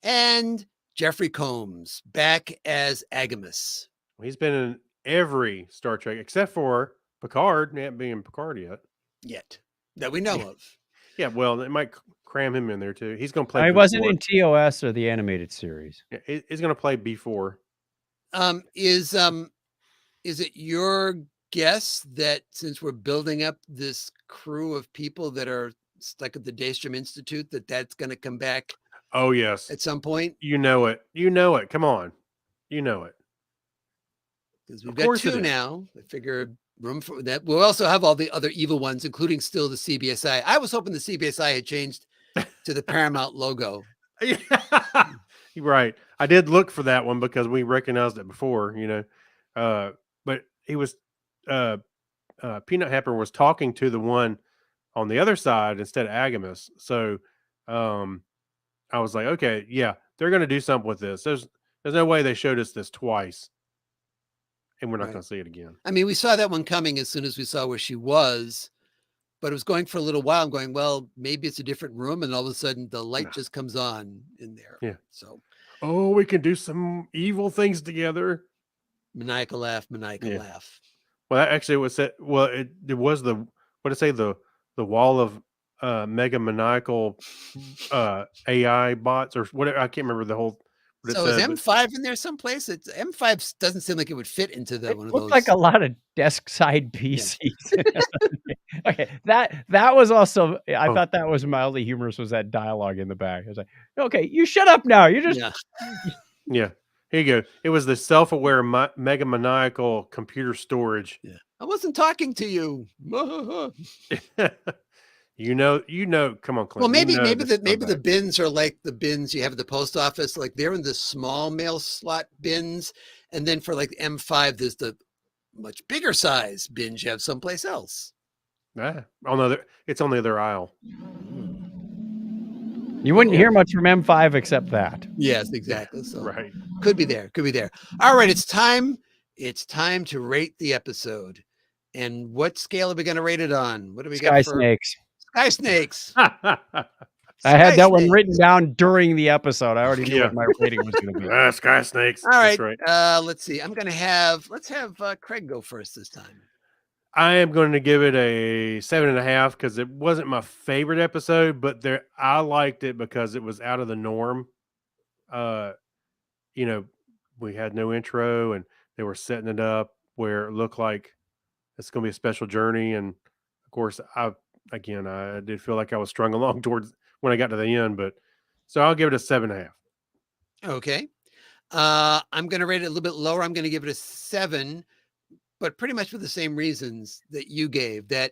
And Jeffrey Combs back as Agamus. He's been in every Star Trek except for Picard. He hasn't been in Picard Yet that we know Yeah. of. Yeah, well, they might cram him in there too. He's going to play. I wasn't B4. in TOS or the animated series. Yeah, he's going to play B4. Is it your guess that since we're building up this crew of people that are stuck at the Daystrom Institute, that that's going to come back Oh yes, at some point? you know it. You know it. Come on, you know it. Because we've Of got course it 2 is. now. I figure room for that. We'll also have all the other evil ones, including still the CBSI. I was hoping the CBSI had changed to the Paramount logo. You're right. I did look for that one because we recognized it before, but he was Peanut Hamper was talking to the one on the other side instead of Agamus. So I was like, okay, yeah, they're going to do something with this. There's no way they showed us this twice, and we're not Right. going to see it again. I mean, we saw that one coming as soon as we saw where she was, but it was going for a little while. I'm going, well, maybe it's a different room, and all of a sudden the light just comes on in there. Yeah. So Oh, we can do some evil things together. maniacal laugh, maniacal Yeah. laugh. Well, that actually was it. Well, it was the what did it say the wall of mega maniacal AI bots or whatever. I can't remember the whole. What So it is said, but- M5 in there someplace? It's M5 doesn't seem like it would fit into It one of looked those. like a lot of desk side PCs. Okay, that was also. I Oh. thought that was mildly humorous. Was that dialogue in the back? I was like, okay, you shut up now. You're just. Yeah. Yeah, here you go. It was the self-aware mega maniacal computer storage. Yeah. I wasn't talking to you. you know. Come on, Clint. Well, maybe you know this is maybe the back. bins are like the bins you have at the post office. Like they're in the small mail slot bins, and then for like M5, there's the much bigger size bins you have someplace else. Oh no, it's on the other aisle. You wouldn't hear much from M5 except that. Yes, exactly. So Right. could be there. Could be there. All right, it's time. It's time to rate the episode. And what scale are we going to rate it on? What do we Sky got for Snakes. Sky Snakes? I had Sky that one Snakes. written down during the episode. I already knew Yeah. what my rating was going to be. Sky snakes. All right. That's right. Let's see. Let's have Craig go first this time. I am going to give it a 7.5 because it wasn't my favorite episode, but I liked it because it was out of the norm. We had no intro and they were setting it up where it looked like it's going to be a special journey. And of course, I did feel like I was strung along towards when I got to the end, but so I'll give it a 7.5. Okay. I'm going to rate it a little bit lower. I'm going to give it a 7, but pretty much for the same reasons that you gave, that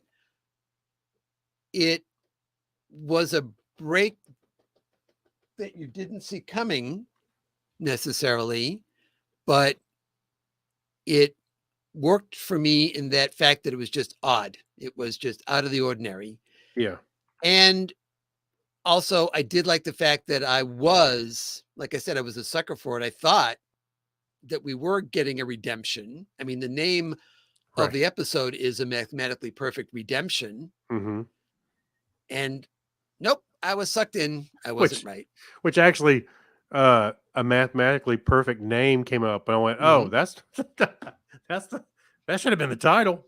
it was a break that you didn't see coming necessarily, but it worked for me in that fact that it was just odd. It was just out of the ordinary. Yeah. And also, I did like the fact that I was, like I said, I was a sucker for it. I thought that we were getting a redemption. I mean, the name of Right. the episode is A Mathematically Perfect Redemption. Mm-hmm. And nope, I was sucked in. I wasn't right. Which actually, a mathematically perfect name came up, and I went, "Oh, that's that should have been the title."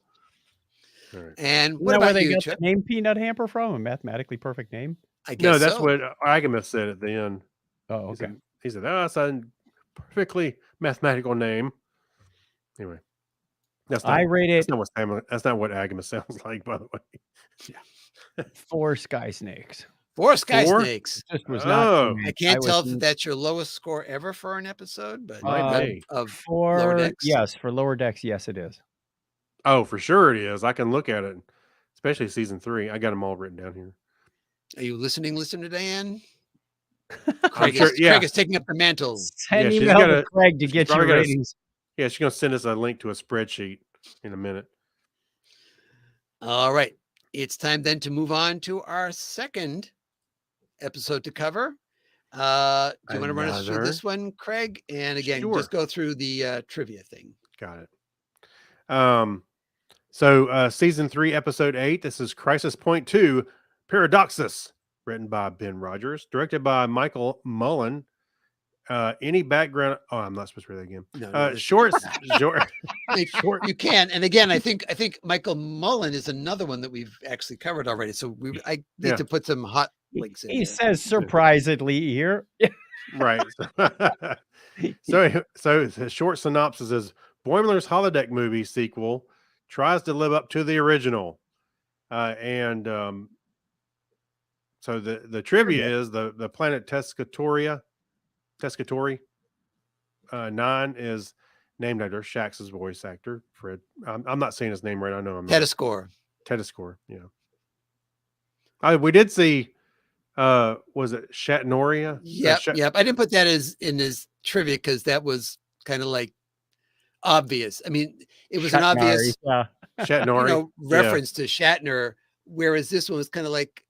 All right. And Isn't what that where about they you, got Chip? the name Peanut Hamper from? A mathematically perfect name? I No, guess that's so. what Agamus said at the end. Oh, He okay. said, "Oh, that's a perfectly mathematical name." Anyway, that's not I rate that's it not what Agamus sounds like, by the way. 4 Sky Snakes. 4 Sky 4? Snakes. Just was not Oh, I can't tell if that's your lowest score ever for an episode, but might be. of for Lower Decks. yes, for Lower Decks, yes, it is. Oh, for sure it is. I can look at it, especially season 3. I got them all written down here. Are you listening, listener Diane? I'm sure. Yeah, Craig is taking up the mantle. Send she's email got to Craig to she's get your probably got a- ratings. yeah. She's gonna send us a link to a spreadsheet in a minute. All right. It's time then to move on to our second episode to cover. Do you want to run us through Another? this one, Craig? And again, Sure. just go through the trivia thing. Got it. So season 3, episode 8. This is Crisis Point 2, Paradoxus, written by Ben Rogers, directed by Michael Mullen. Any background? Oh, I'm not supposed to read that again. No, Short. you can. And again, I think Michael Mullen is another one that we've actually covered already. So I need to put some hot links in. He here. says surprisingly here. Right. So the short synopsis is Boimler's holodeck movie sequel tries to live up to the original. So the trivia is the planet Tescatori 9 is named after Shax's voice actor, Fred. I'm not saying his name right. I know I'm not. Tedescore. Yeah. We did see was it Shatnoria? Yep. I didn't put that in his trivia because that was kind of like obvious. I mean, it was an obvious Shatnori reference to Shatner, whereas this one was kind of like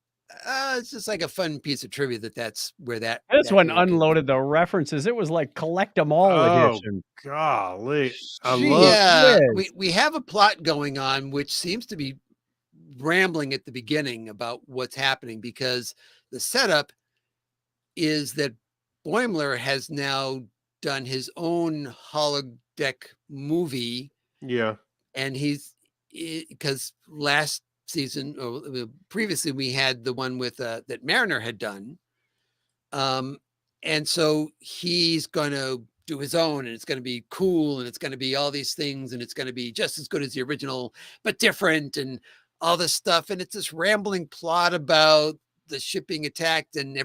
it's just like a fun piece of trivia that's where that this one unloaded the references. It was like collect them all edition. Golly. We have a plot going on which seems to be rambling at the beginning about what's happening, because the setup is that Boimler has now done his own holodeck movie. Yeah. And because last season or previously we had the one with that Mariner had done. And so he's going to do his own, and it's going to be cool, and it's going to be all these things, and it's going to be just as good as the original, but different, and all this stuff. And it's this rambling plot about the ship being attacked, and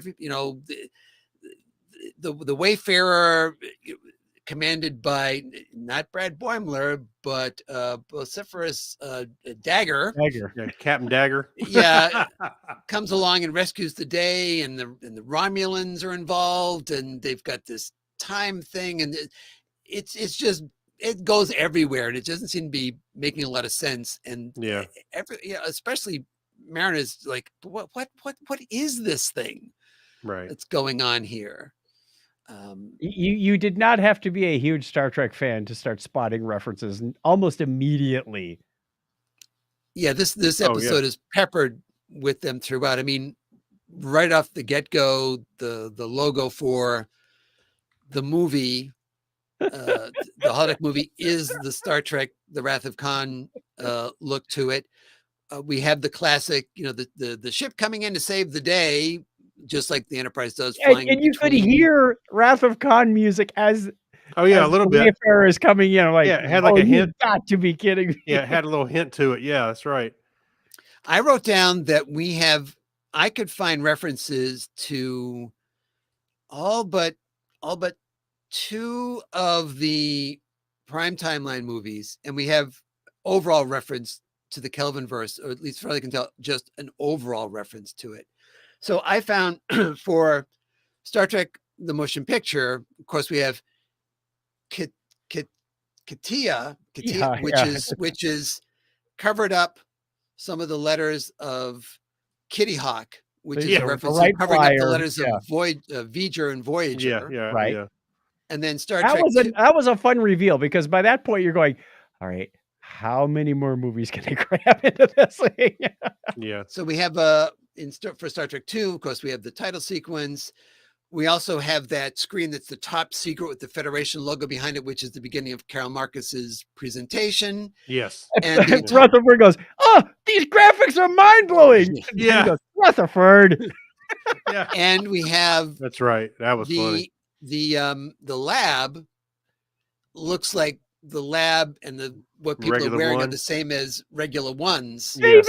the Wayfarer, commanded by not Brad Boimler, but vociferous Dagger. Yeah, Captain Dagger. Yeah, comes along and rescues the day, and the Romulans are involved, and they've got this time thing, and it's just, it goes everywhere, and it doesn't seem to be making a lot of sense. And especially Mariner's like, what is this thing that's going on here? You did not have to be a huge Star Trek fan to start spotting references almost immediately. Yeah, this episode is peppered with them throughout. I mean, right off the get-go, the logo for the movie, the holodeck movie, is the Star Trek The Wrath of Khan look to it. We have the classic, the ship coming in to save the day, just like the Enterprise does. And you could hear Wrath of Khan music as a little bit. Wayfarer is coming in. Like, it had like a hint. Got to be kidding me. Yeah, it had a little hint to it. Yeah, that's right. I wrote down that I could find references to all but 2 of the Prime Timeline movies, and we have overall reference to the Kelvinverse, or at least far as I can tell, just an overall reference to it. So I found for Star Trek, the motion picture, of course, we have Katia, which is covered up some of the letters of Kitty Hawk, which is a reference to covering up the letters of Voyager and Voyager. Yeah. And then Star Trek. That was a fun reveal, because by that point you're going, all right, how many more movies can they cram into this thing? Yeah. So we have for Star Trek 2, of course, we have the title sequence. We also have that screen that's the top secret with the Federation logo behind it, which is the beginning of Carol Marcus's presentation. Yes. And Rutherford goes, "Oh, these graphics are mind-blowing." Yeah. He goes, "Rutherford." Yeah. And we have That's right. That was funny. The lab looks like the lab and what people Regular are wearing one. are the same as regular ones. They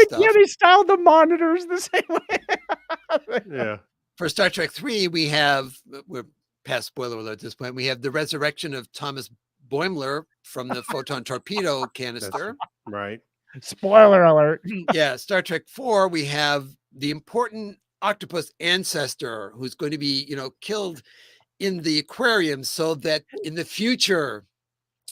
styled the monitors the same way. Yeah. For Star Trek 3, we're past spoiler alert at this point. We have the resurrection of Thomas Boimler from the photon torpedo canister. Right. Spoiler alert. Yeah. Star Trek 4, we have the important octopus ancestor who's going to be, killed in the aquarium, so that in the future,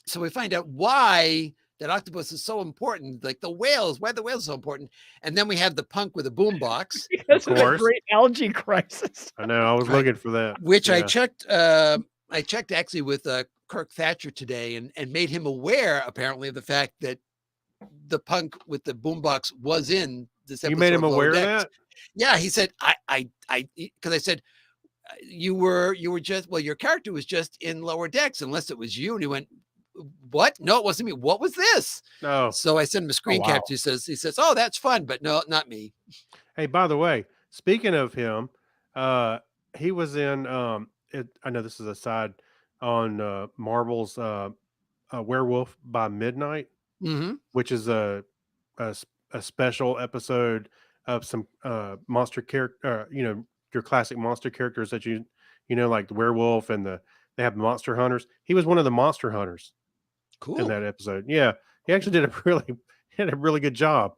so we find out why that octopus is so important, like the whales, why the whales are so important. And then we have the punk with a boombox. Because of the great algae crisis. I know. I was looking for that. Which I checked actually with Kirk Thatcher today and made him aware, apparently, of the fact that the punk with the boombox was in this episode. You made him aware of that? Yeah, he said, because I said, you were just, well, your character was just in Lower Decks, unless it was you. And he went, what? No, it wasn't me. What was this? No. So I sent him a screen capture. He says, oh, that's fun, but no, not me. Hey, by the way, speaking of him, he was in, I know this is a side on Marvel's Werewolf by Midnight, which is a special episode of some monster character, your classic monster characters that like the werewolf and they have monster hunters. He was one of the monster hunters. Cool. In that episode. Yeah. He actually did a really good job.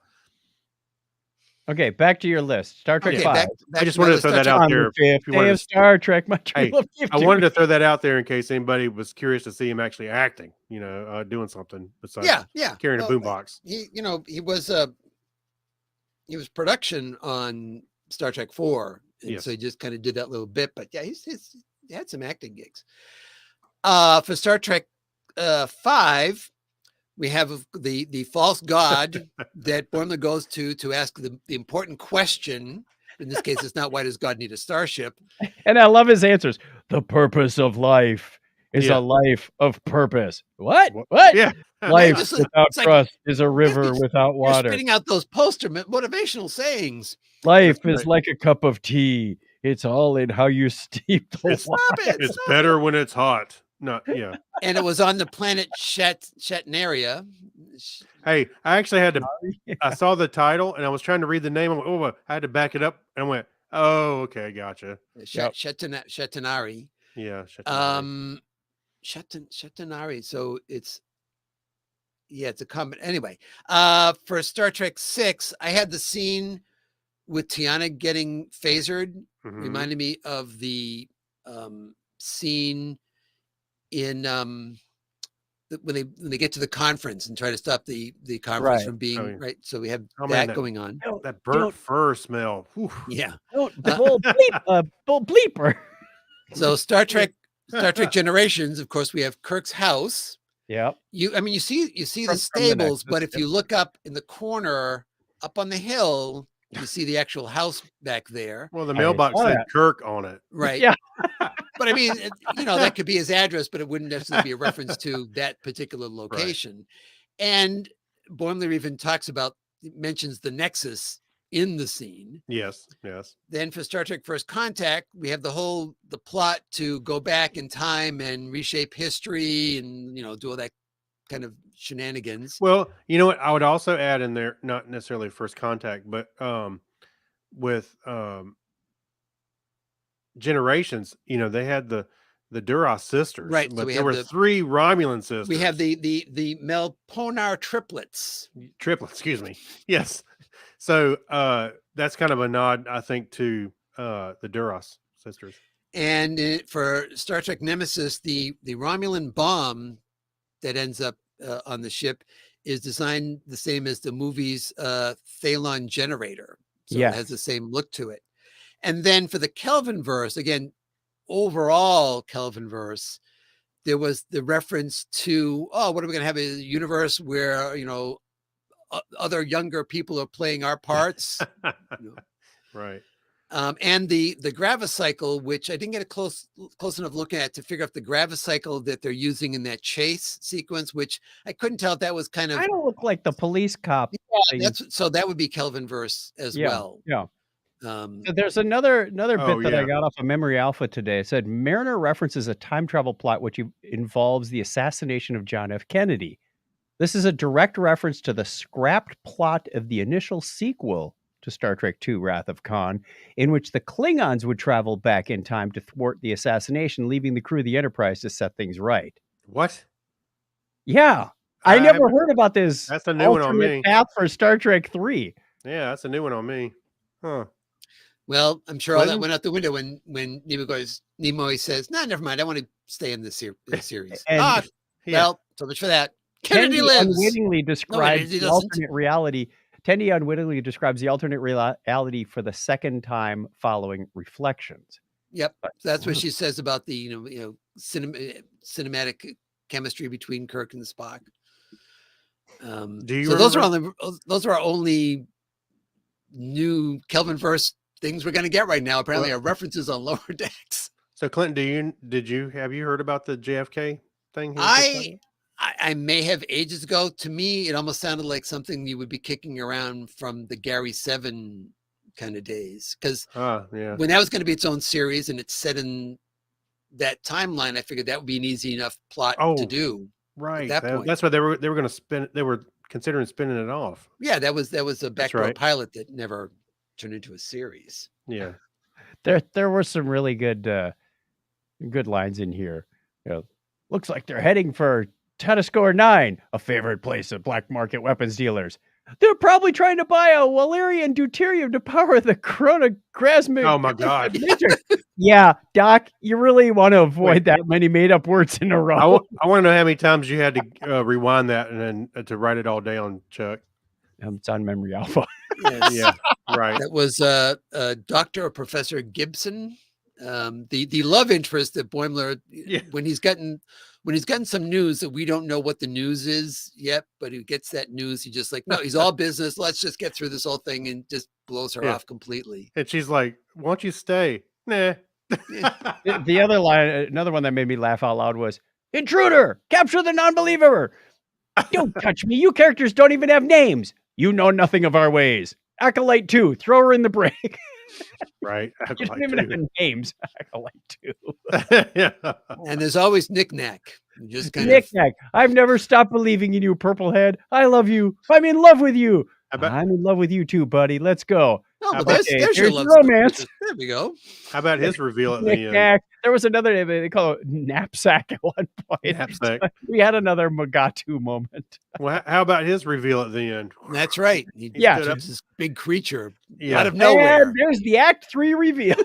Okay, back to your list. Star Trek 5. I just wanted to throw that out there. If you wanted Star Trek, I wanted to throw that out there in case anybody was curious to see him actually acting, doing something besides carrying a boombox. He was production on Star Trek 4. And so he just kind of did that little bit, but yeah, he had some acting gigs. For Star Trek 5, we have the false god that Boimler goes to ask the important question. In this case, it's not why does God need a starship? And I love his answers. The purpose of life is a life of purpose. What? Yeah. Life without trust is a river without water. You're spitting out those poster motivational sayings. Life is like a cup of tea. It's all in how you steep the water. It's better when it's hot. And it was on the planet Shatneria. Hey, I actually had to. I saw the title and I was trying to read the name. I had to back it up and I went, "Oh, okay, gotcha." Shatanari. Yeah, Shatanari. So it's a comment. Anyway, for Star Trek 6, I had the scene with Tiana getting phasered. Reminded me of the scene in when they get to the conference and try to stop the conference from being right. So we have that going on. That burnt fur smell. Whew. Yeah. Bull bleeper. So Star Trek Generations, of course, we have Kirk's house. Yeah. You see the stables, but if you look up in the corner up on the hill, you see the actual house back there. Well, the mailbox said Kirk on it. Right. Yeah. But I mean, that could be his address, but it wouldn't necessarily be a reference to that particular location. Right. And Boimler even mentions the Nexus in the scene. Yes. Then for Star Trek First Contact, we have the plot to go back in time and reshape history and, do all that kind of shenanigans. Well, you know what? I would also add in there, not necessarily First Contact, but with Generations, they had the the Duras sisters, Right, so but we there have were the 3 Romulan sisters. we have the Melponar triplets. Triplets, excuse me. Yes. So that's kind of a nod, I think, to the Duras sisters. And for Star Trek Nemesis, the Romulan bomb that ends up on the ship is designed the same as the movie's Thalon generator. So it has the same look to it. And then for the Kelvin verse, again, overall Kelvin verse, there was the reference to, oh, what are we going to have, a universe where, other younger people are playing our parts? Right. And the gravicycle, which I didn't get a close enough look at to figure out the gravicycle that they're using in that chase sequence, which I couldn't tell if that was kind of. I don't look like the police cop. Yeah, so that would be Kelvin verse as well. Yeah. So there's another bit that I yeah. got off of Memory Alpha today. It said Mariner references a time travel plot which involves the assassination of John F. Kennedy. This is a direct reference to the scrapped plot of the initial sequel to Star Trek II, Wrath of Khan, in which the Klingons would travel back in time to thwart the assassination, leaving the crew of the Enterprise to set things right. What? Yeah. I never heard about this. That's a new one on me. Path for Star Trek 3. Yeah, that's a new one on me. Huh. Well, I'm sure all that went out the window when Nimoy says, "No, never mind. I want to stay in this series." Well, so much for that. Kennedy lives. Unwittingly describes the alternate reality. Tendi unwittingly describes the alternate reality for the second time following reflections. Yep, that's what she says about the cinematic chemistry between Kirk and Spock. Do you? So those are our only new Kelvin verse things we're going to get right now. Apparently, our references on Lower Decks. So, Clinton, have you heard about the JFK thing? I may have ages ago. To me, it almost sounded like something you would be kicking around from the Gary 7 kind of days. Because when that was going to be its own series and it's set in that timeline, I figured that would be an easy enough plot to do. Right. At that point. That's why they were going to spin. They were considering spinning it off. Yeah, that was a backdoor pilot that never turned into a series. Yeah. There were some really good lines in here. Looks like they're heading for Tedescore 9, a favorite place of black market weapons dealers. They're probably trying to buy a Walerian deuterium to power the Chronogami. Oh my God. Yeah, Doc, you really want to avoid that many made up words in a row. I want to know how many times you had to rewind that and then to write it all down, Chuck. It's on Memory Alpha. Yes. Yeah, right. That was Dr. or Professor Gibson, the love interest that Boimler, when he's gotten some news that we don't know what the news is yet, but he gets that news, he just no, he's all business. Let's just get through this whole thing, and just blows her off completely. And she's like, "Why don't you stay?" Nah. The other line, another one that made me laugh out loud was, "Intruder, capture the non-believer. Don't touch me. You characters don't even have names. You know nothing of our ways. Acolyte 2, throw her in the break." Right. You don't even have names. Acolyte 2. Yeah. And there's always Knicknac. Just kind Knicknac. I've never stopped believing in you, Purplehead. I love you. I'm in love with you. I'm in love with you too, buddy. Let's go. Oh, but there's your love romance. There we go. How about his reveal at the end? There was another name they call it knapsack at one point. Knapsack. We had another Mugatu moment. Well, how about his reveal at the end? That's right. He stood up this big creature out of nowhere. And there's the Act 3 reveal.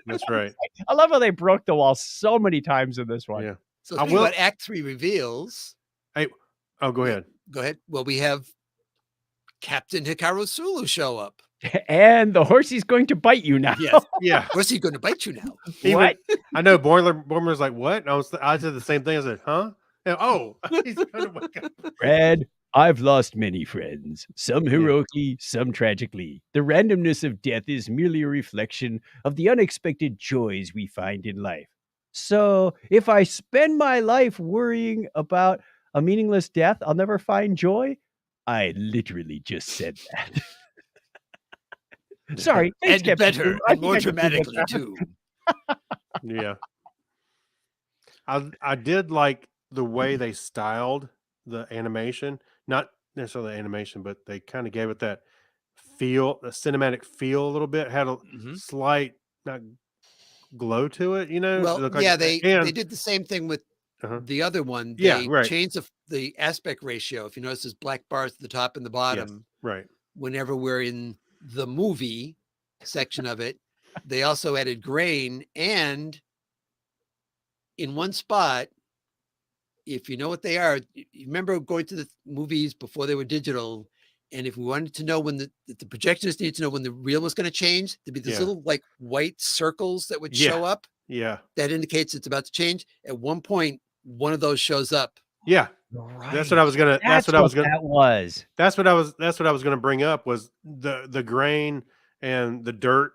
That's right. I love how they broke the wall so many times in this one. Yeah. So speaking about Act 3 reveals. Go ahead. Go ahead. Well, we have Captain Hikaru Sulu show up. And the horsey's going to bite you now. Yes. Yeah. Horsey's going to bite you now. What? I know Boimler's like, what? And I said the same thing. I said, huh? And, he's going to wake up. Fred, I've lost many friends, some heroically, some tragically. The randomness of death is merely a reflection of the unexpected joys we find in life. So if I spend my life worrying about a meaningless death, I'll never find joy. I literally just said that. Sorry. And better and more dramatically too. Yeah. I did like the way they styled the animation. Not necessarily the animation, but they kind of gave it that feel, the cinematic feel a little bit. Had a slight, not glow to it, you know. It Well, looked like, yeah, they and did the same thing with uh-huh. the other one. Yeah, They right. changed the aspect ratio. If you notice, there's black bars at the top and the Yes, bottom. right. Whenever we're in the movie section of it, they also added grain, and in one spot, if you know what they are, you remember going to the movies before they were digital, and if we wanted to know when the projectionists needed to know when the reel was going to change, there'd be these Yeah. little like white circles that would Yeah. show up. Yeah. That indicates it's about to change. At one point, one of those shows up. Yeah. Right. That's what I was gonna. That's what that was. That's what I was gonna bring up was the grain and the dirt,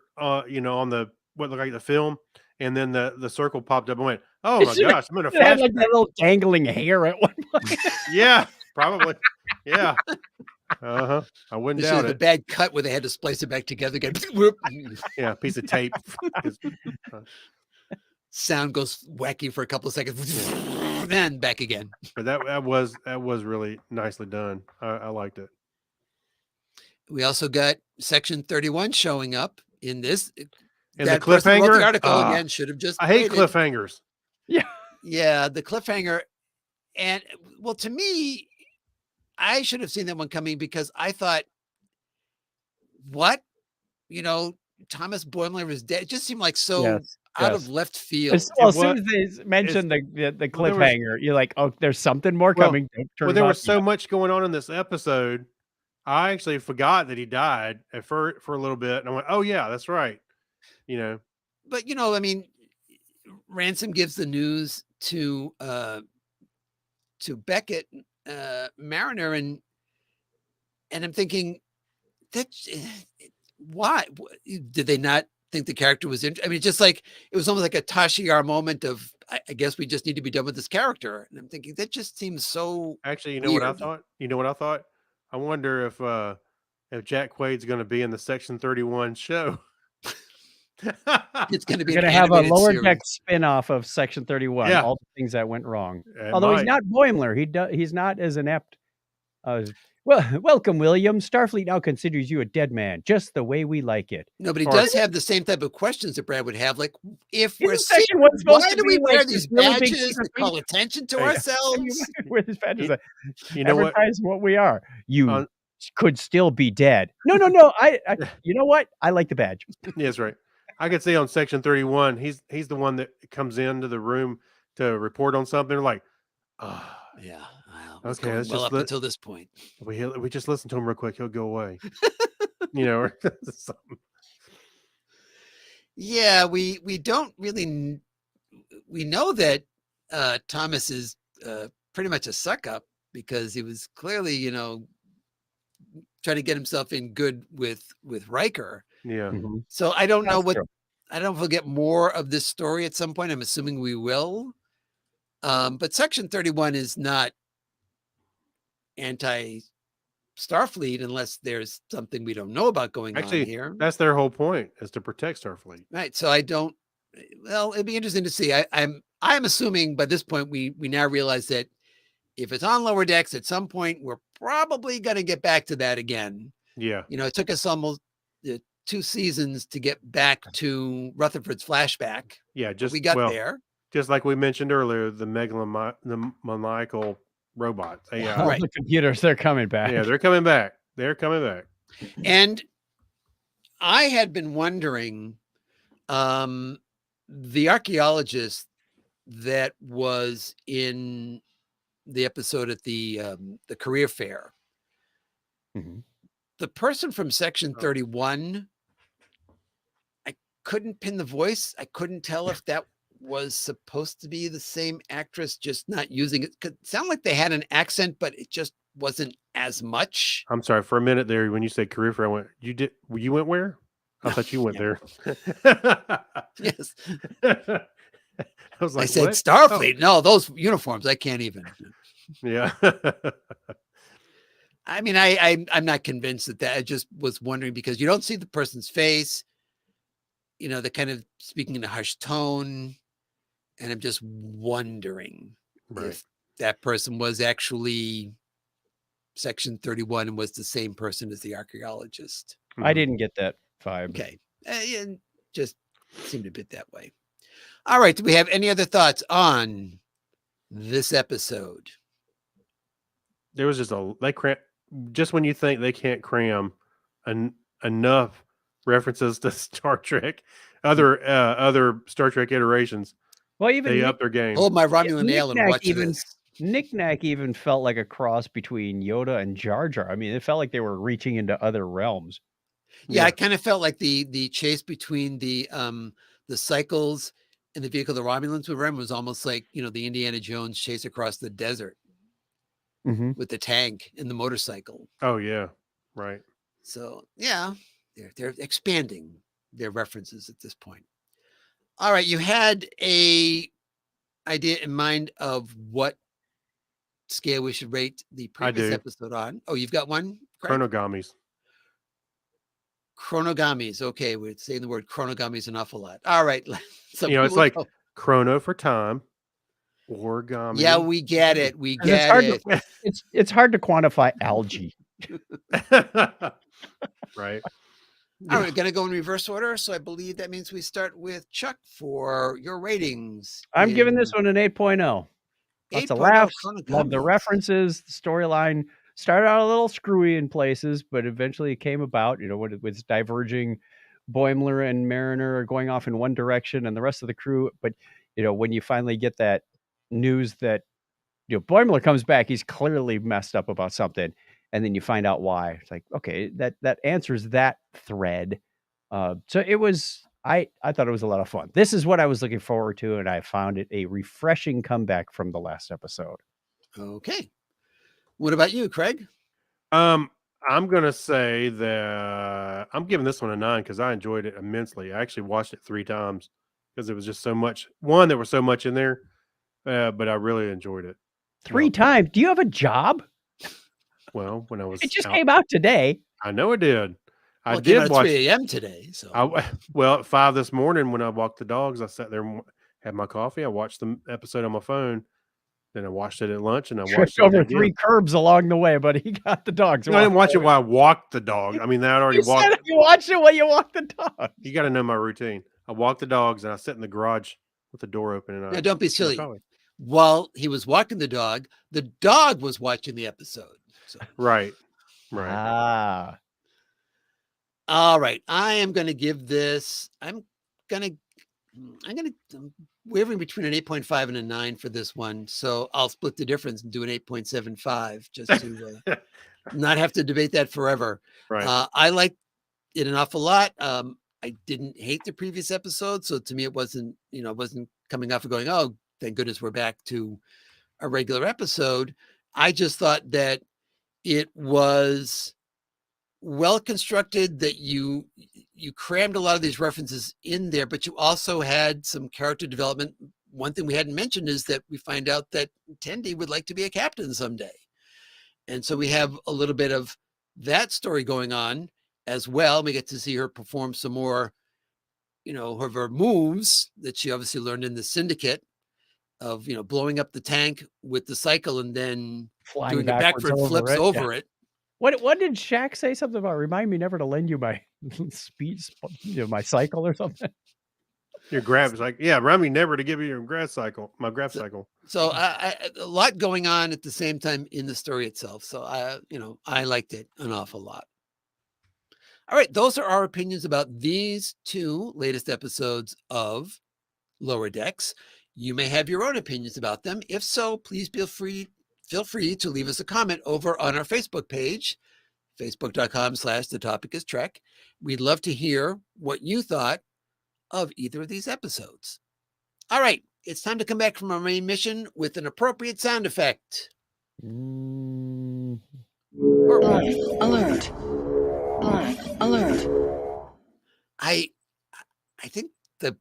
you know, on the what looked like the film, and then the circle popped up and went, oh my gosh, I'm in a It had like flashback. that little dangling hair at one point. Yeah, probably. Yeah. Uh-huh. I wouldn't This doubt is the it. bad cut where they had to splice it back together again. Yeah, piece of tape. Sound goes wacky for a couple of seconds, then back again. But that was really nicely done. I liked it. We also got Section 31 showing up in this. And that the person who wrote cliffhanger. the article again should have just. I hate waited. cliffhangers. Yeah. Yeah, the cliffhanger. And well, to me, I should have seen that one coming because I thought, what? You know, Thomas Boimler was dead. It just seemed like so out of left field. As soon as they mentioned the cliffhanger, you're like, oh, there's something more coming. Well, there was so much going on in this episode. I actually forgot that he died for a little bit. And I went, oh, yeah, that's right. You know. But, you know, I mean, Ransom gives the news to Beckett, Mariner, and I'm thinking that why did they not think the character was I mean, just like it was almost like a Tashiar moment of I guess we just need to be done with this character. And I'm thinking that just seems so actually, you know weird. what I thought? You know what I thought? I wonder if Jack Quaid's going to be in the Section 31 show. It's going to be going to have a lower deck spin-off of Section 31. Yeah. All the things that went wrong. Although he's not Boimler, he's not as inept. Well, welcome, William. Starfleet now considers you a dead man, just the way we like it. No, but he does have the same type of questions that Brad would have. Like, if we're sick, why do we wear these badges to call attention to ourselves? Wear these badges. You know what we are. You could still be dead. No. I you know what? I like the badge. Yes, right. I could see on Section 31, he's the one that comes into the room to report on something. Like, yeah. Okay, let's well just up until this point. We just listen to him real quick. He'll go away. You know, or something. Yeah, we don't really. We know that Thomas is pretty much a suck up because he was clearly, you know, trying to get himself in good with Riker. Yeah. Mm-hmm. So I don't know I don't know if we'll get more of this story at some point. I'm assuming we will. But Section 31 is not anti-Starfleet unless there's something we don't know about going on here. That's their whole point, is to protect Starfleet. Right. So it'd be interesting to see. I'm assuming by this point we now realize that if it's on lower decks at some point, we're probably going to get back to that again. Yeah. You know, it took us almost 2 seasons to get back to Rutherford's flashback. Yeah, we got there. Just like we mentioned earlier, the megalomaniacal robots. Yeah, right. The computers, they're coming back. Yeah, they're coming back. And I had been wondering, the archaeologist that was in the episode at the career fair, the person from Section 31, I couldn't pin the voice. I couldn't tell if that was supposed to be the same actress, just not using it. Could sound like they had an accent, but it just wasn't as much. I'm sorry, for a minute there, when you said career fair, I went, you went where? I thought you went there. Yes. I was like, I said, what? Starfleet. Oh. No, those uniforms, I can't even. Yeah. I mean, I'm not convinced that I just was wondering because you don't see the person's face. You know, they're kind of speaking in a hushed tone. And I'm just wondering if that person was actually Section 31 and was the same person as the archaeologist. I didn't get that vibe. Okay. And just seemed a bit that way. All right. Do we have any other thoughts on this episode? There was just just when you think they can't cram enough references to Star Trek, other Star Trek iterations, Well, even they Nick, up their game. Hold my Romulan ale and Knick-Knack watch this. Knick-Knack even felt like a cross between Yoda and Jar Jar. I mean, it felt like they were reaching into other realms. Yeah, I kind of felt like the chase between the cycles and the vehicle the Romulans would run was almost like, the Indiana Jones chase across the desert with the tank and the motorcycle. Oh yeah, right. So yeah, they're expanding their references at this point. All right, you had a idea in mind of what scale we should rate the previous episode on. Oh, you've got one, Craig? Chronogamis. Chronogamis. Okay, we're saying the word chronogamis an awful lot. All right. It's like chrono for time, origami. Yeah, we get it. We get it. It's hard to quantify algae. Right. All right, we're going to go in reverse order. So I believe that means we start with Chuck for your ratings. I'm giving this one an 8.0. Lots of laughs. Love the references. The storyline started out a little screwy in places, but eventually it came about, with diverging. Boimler and Mariner are going off in one direction and the rest of the crew. But, when you finally get that news that, Boimler comes back, he's clearly messed up about something. And then you find out why. It's like, okay, that answers that thread. So it was, I thought it was a lot of fun. This is what I was looking forward to, and I found it a refreshing comeback from the last episode. Okay. What about you, Craig? I'm gonna say that I'm giving this one a 9 because I enjoyed it immensely. I actually watched it 3 times because there was just so much. One, there was so much in there, but I really enjoyed it. 3 times? Do you have a job? Well, when I was, it just came out today. I know it did. I did watch 3 a.m. today. So at 5 this morning when I walked the dogs, I sat there and had my coffee. I watched the episode on my phone. Then I watched it at lunch, and I watched it over 3 curbs along the way, but he got the dogs. No, I didn't watch it while I walked the dog. I mean, I already walked. You watched it while you walked the dog. You got to know my routine. I walked the dogs, and I sat in the garage with the door open. And now, don't be silly. While he was walking the dog was watching the episode. So. Right. Ah. All right. I am going to give this. I'm wavering between an 8.5 and a 9 for this one. So I'll split the difference and do an 8.75 just to not have to debate that forever. Right. I liked it an awful lot. I didn't hate the previous episode. So to me, it wasn't coming off and going, oh, thank goodness we're back to a regular episode. I just thought that it was well constructed, that you crammed a lot of these references in there, but you also had some character development. One thing we hadn't mentioned is that we find out that Tendi would like to be a captain someday. And so we have a little bit of that story going on as well. We get to see her perform some more, of her moves that she obviously learned in the Syndicate of, blowing up the tank with the cycle and then flying doing a backflip flips over it. What did Shaq say something about? Remind me never to lend you my speed, my cycle or something. Your grab is like, yeah, remind me never to give you your grab cycle. So a lot going on at the same time in the story itself. So I liked it an awful lot. All right, those are our opinions about these 2 latest episodes of Lower Decks. You may have your own opinions about them. If so, please feel free to leave us a comment over on our Facebook page, facebook.com/The Topic is Trek. We'd love to hear what you thought of either of these episodes. All right, it's time to come back from our main mission with an appropriate sound effect. Black alert. Black alert. I think the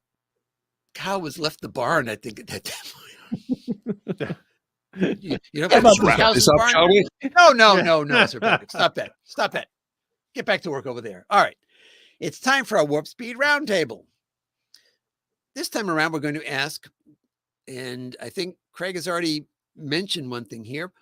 cow has left the barn, I think, at that point. You know about this up, shall we? No, Sir Patrick. Stop that. Get back to work over there. All right. It's time for our Warp Speed Roundtable. This time around, we're going to ask, and I think Craig has already mentioned one thing here,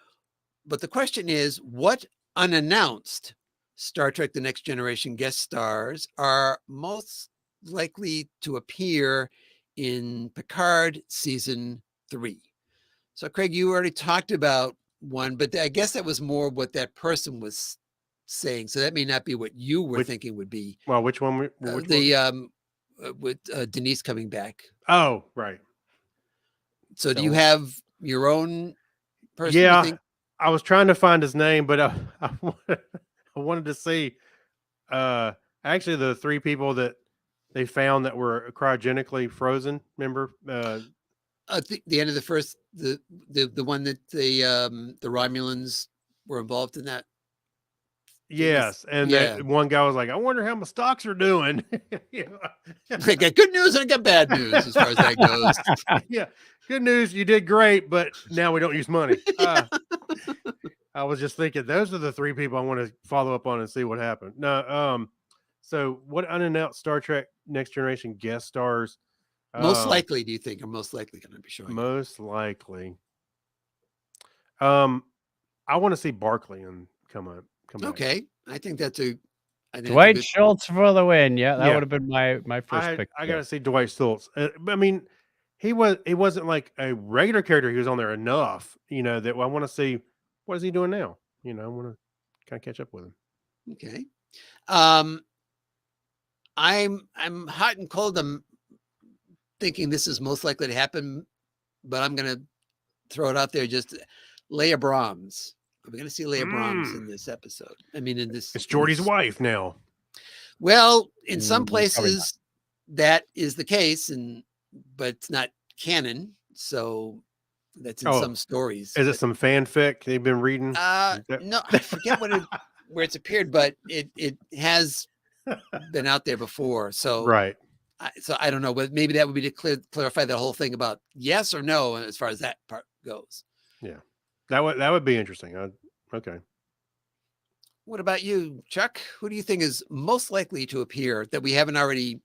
but the question is, what unannounced Star Trek The Next Generation guest stars are most likely to appear in Picard season 3. So, Craig, you already talked about one, but I guess that was more what that person was saying. So that may not be what you were thinking would be. Well, which one? Which one? With Denise coming back. Oh, right. So do you have your own person? Yeah, You think? I was trying to find his name, but I wanted to see actually the 3 people that they found that were cryogenically frozen. Remember? The end of the first, the one that the Romulans were involved in that. Yes, and Yeah. one guy was like, "I wonder how my stocks are doing." I got good news and I got bad news as far as that goes. Yeah, good news, you did great, but now we don't use money. I was just thinking those are the 3 people I want to follow up on and see what happened. No, so what unannounced Star Trek Next Generation guest stars? Most likely, do you think are most likely going to be showing? Most likely. I want to see Barkley and come back. Okay, I think that's a Dwight Schultz for the win. Yeah, that Yeah. would have been my first pick. I got to see Dwight Schultz. I mean, he wasn't like a regular character. He was on there enough, that I want to see what is he doing now. I want to kind of catch up with him. Okay. I'm hot and cold. I'm thinking this is most likely to happen, but I'm going to throw it out there. Just Leia Brahms. Are we going to see Leia Brahms in this episode? I mean, in this, it's Geordie's wife now. Well, in some places that is the case, but it's not canon. So that's in some stories. Is it some fanfic they've been reading? No, I forget where it's appeared, but it has been out there before. So right. So I don't know, but maybe that would be to clarify the whole thing about yes or no as far as that part goes. Yeah, that would be interesting. Okay. What about you, Chuck? Who do you think is most likely to appear that we haven't already?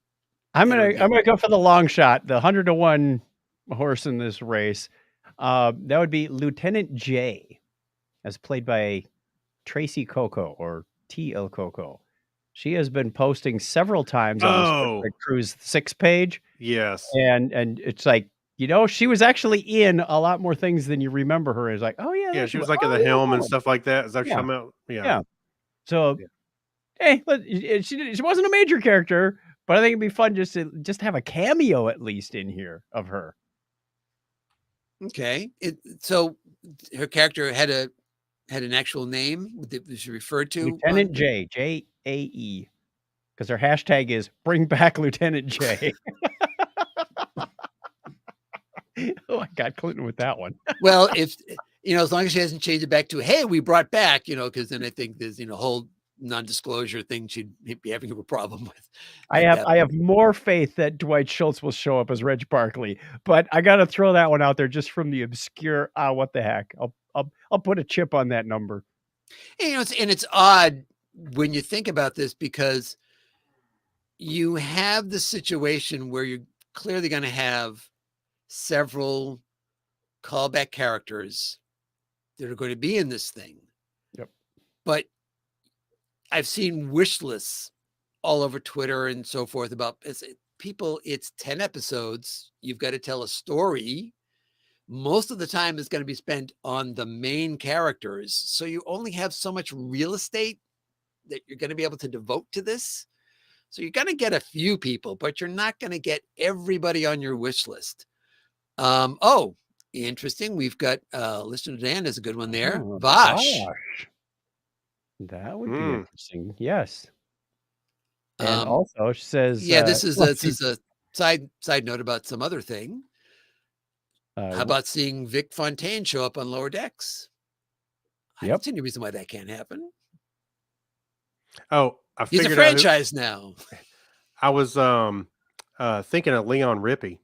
I'm gonna go for the long shot, the 100-to-1 horse in this race. That would be Lieutenant J, as played by Tracy Coco or T.L. Coco. She has been posting several times on the Star Trek Cruise 6 page. Yes, and it's like, she was actually in a lot more things than you remember her. It's like, oh yeah, she was like at the helm and stuff like that. Is that what you're talking about? Yeah. So, hey, she wasn't a major character, but I think it'd be fun just to have a cameo at least in here of her. Okay, so her character had an actual name that was referred to. Lieutenant J, J-A-E, because her hashtag is bring back Lieutenant J. Oh, I got Clinton with that one. Well, if as long as she hasn't changed it back to, hey, we brought back, because then I think there's a whole non-disclosure thing she'd be having a problem with. I have more faith that Dwight Schultz will show up as Reg Barkley, but I got to throw that one out there just from the obscure. What the heck? I'll put a chip on that number. It's odd when you think about this because you have the situation where you're clearly going to have several callback characters that are going to be in this thing. Yep. But I've seen wish lists all over Twitter and so forth about people. It's 10 episodes. You've got to tell a story. Most of the time is going to be spent on the main characters. So you only have so much real estate that you're going to be able to devote to this. So you're going to get a few people, but you're not going to get everybody on your wish list. Interesting. We've got listener Dan is a good one there. Vosh. That would be interesting. Yes. And also she says, this is a side note about some other thing. How about seeing Vic Fontaine show up on Lower Decks? I don't see any reason why that can't happen. Oh, he's a franchise now. I was thinking of Leon Rippey.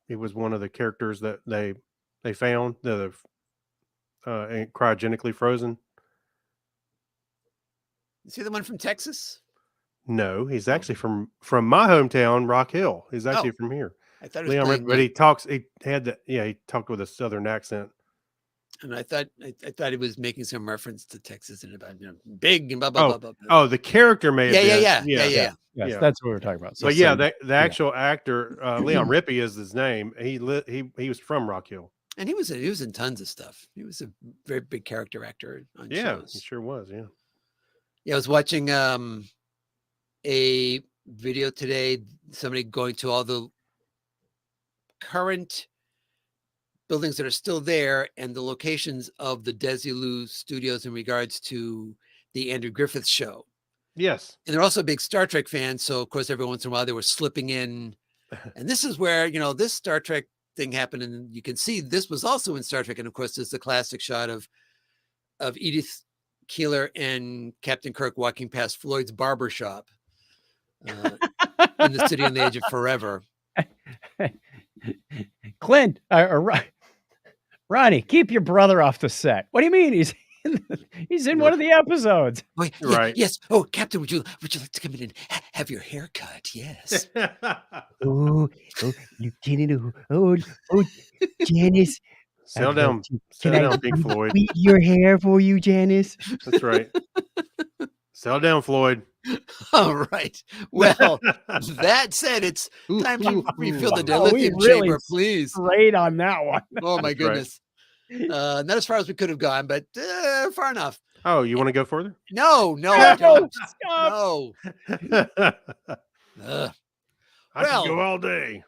He was one of the characters that they found cryogenically frozen. Is he the one from Texas? No, he's actually from my hometown, Rock Hill. He's actually from here. I thought it was Leon Rippey, but he talked with a Southern accent. And I thought he was making some reference to Texas and about big and blah blah Oh, blah blah. blah. oh, the character may have been. Yeah. Yes, Yeah. that's what we're talking about. So But yeah, same. the actual actor, Leon Rippey is his name. He was from Rock Hill. And he was in tons of stuff. He was a very big character actor on Yeah, shows. he sure was. Yeah. Yeah, I was watching a video today. Somebody going to all the current buildings that are still there and the locations of the Desilu studios in regards to the Andrew Griffith show. Yes. And they're also big Star Trek fans. So of course, every once in a while they were slipping in. And this is where, this Star Trek thing happened. And you can see this was also in Star Trek. And of course, there's the classic shot of Edith Keeler and Captain Kirk walking past Floyd's barber shop in the City on the Edge of Forever. Clint, Ronnie, keep your brother off the set. What do you mean? He's in one of the episodes. Oh, yeah, Right. Yes. Oh, Captain, would you like to come in and have your hair cut? Yes. Oh, Lieutenant. Oh, Janice. Settle down. Can Settle I down, Pink Floyd. weed your hair for you, Janice? That's right. Settle down, Floyd. All right. Well, that said, it's time to refill the Wow, we dilithium really chamber, please. Straight on that one. Oh, my That's right. goodness. Not as far as we could have gone, but far enough. Oh, you want to go further? No, I don't. Stop. No. I Well, could go all day.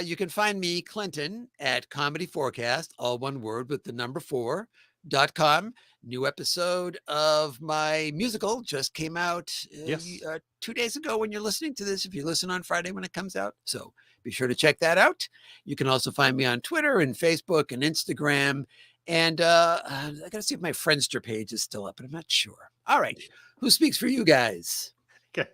You can find me, Clinton, at Comedy Forecast, all one word with the number 4.com. New episode of my musical just came out Yes. 2 days ago when you're listening to this, if you listen on Friday when it comes out. So be sure to check that out. You can also find me on Twitter and Facebook and Instagram. And I got to see if my Friendster page is still up, but I'm not sure. All right. Who speaks for you guys? Okay.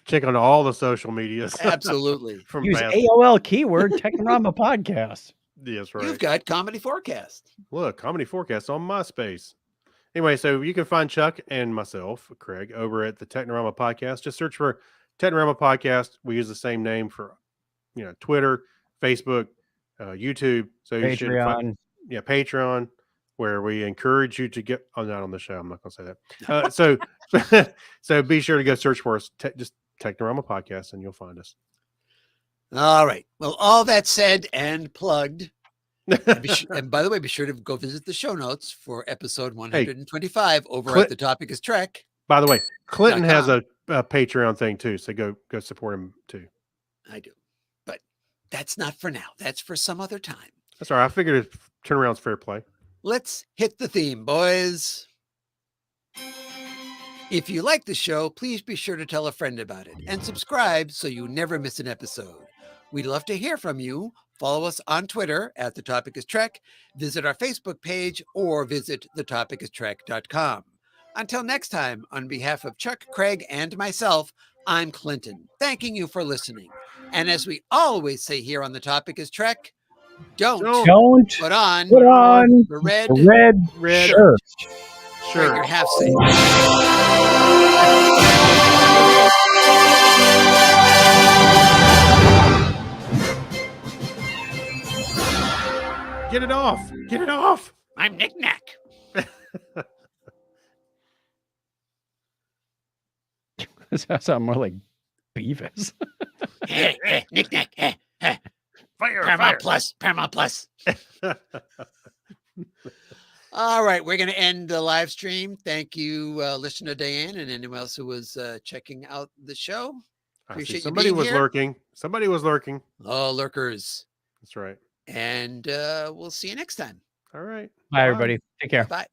Check on all the social medias. Absolutely. From Use past- AOL keyword Technorama podcast. Yes, right. You've got Comedy Forecast. Look, Comedy Forecast on MySpace. Anyway, so you can find Chuck and myself, Craig, over at the Technorama Podcast. Just search for Technorama Podcast. We use the same name for, Twitter, Facebook, YouTube. So you should find, Patreon. Patreon, where we encourage you to get. Oh, not on the show. I'm not going to say that. So be sure to go search for us. Just Technorama Podcast, and you'll find us. All right. Well, all that said and plugged. And by the way, be sure to go visit the show notes for episode 125 over at The Topic is Trek. By the way, Clinton has a Patreon thing too, so go support him too. I do, but that's not for now. That's for some other time. That's all right. I figured turnaround's fair play. Let's hit the theme, boys. If you like the show, please be sure to tell a friend about it and subscribe so you never miss an episode. We'd love to hear from you. Follow us on Twitter at The Topic is Trek, visit our Facebook page, or visit thetopicistrek.com. Until next time, on behalf of Chuck, Craig, and myself, I'm Clinton, thanking you for listening. And as we always say here on The Topic is Trek, don't put on the red shirt. Craig, you're half safe. Get it off. Get it off. I'm Knicknac. That sounds more like Beavis. Knicknac. Fire. Paramount Plus. All right, we're going to end the live stream. Thank you, listener Diane, and anyone else who was checking out the show. Appreciate you somebody being was here. lurking. Somebody was lurking. Oh, lurkers. That's right. And we'll see you next time. All right. Bye, everybody. Take care. Bye.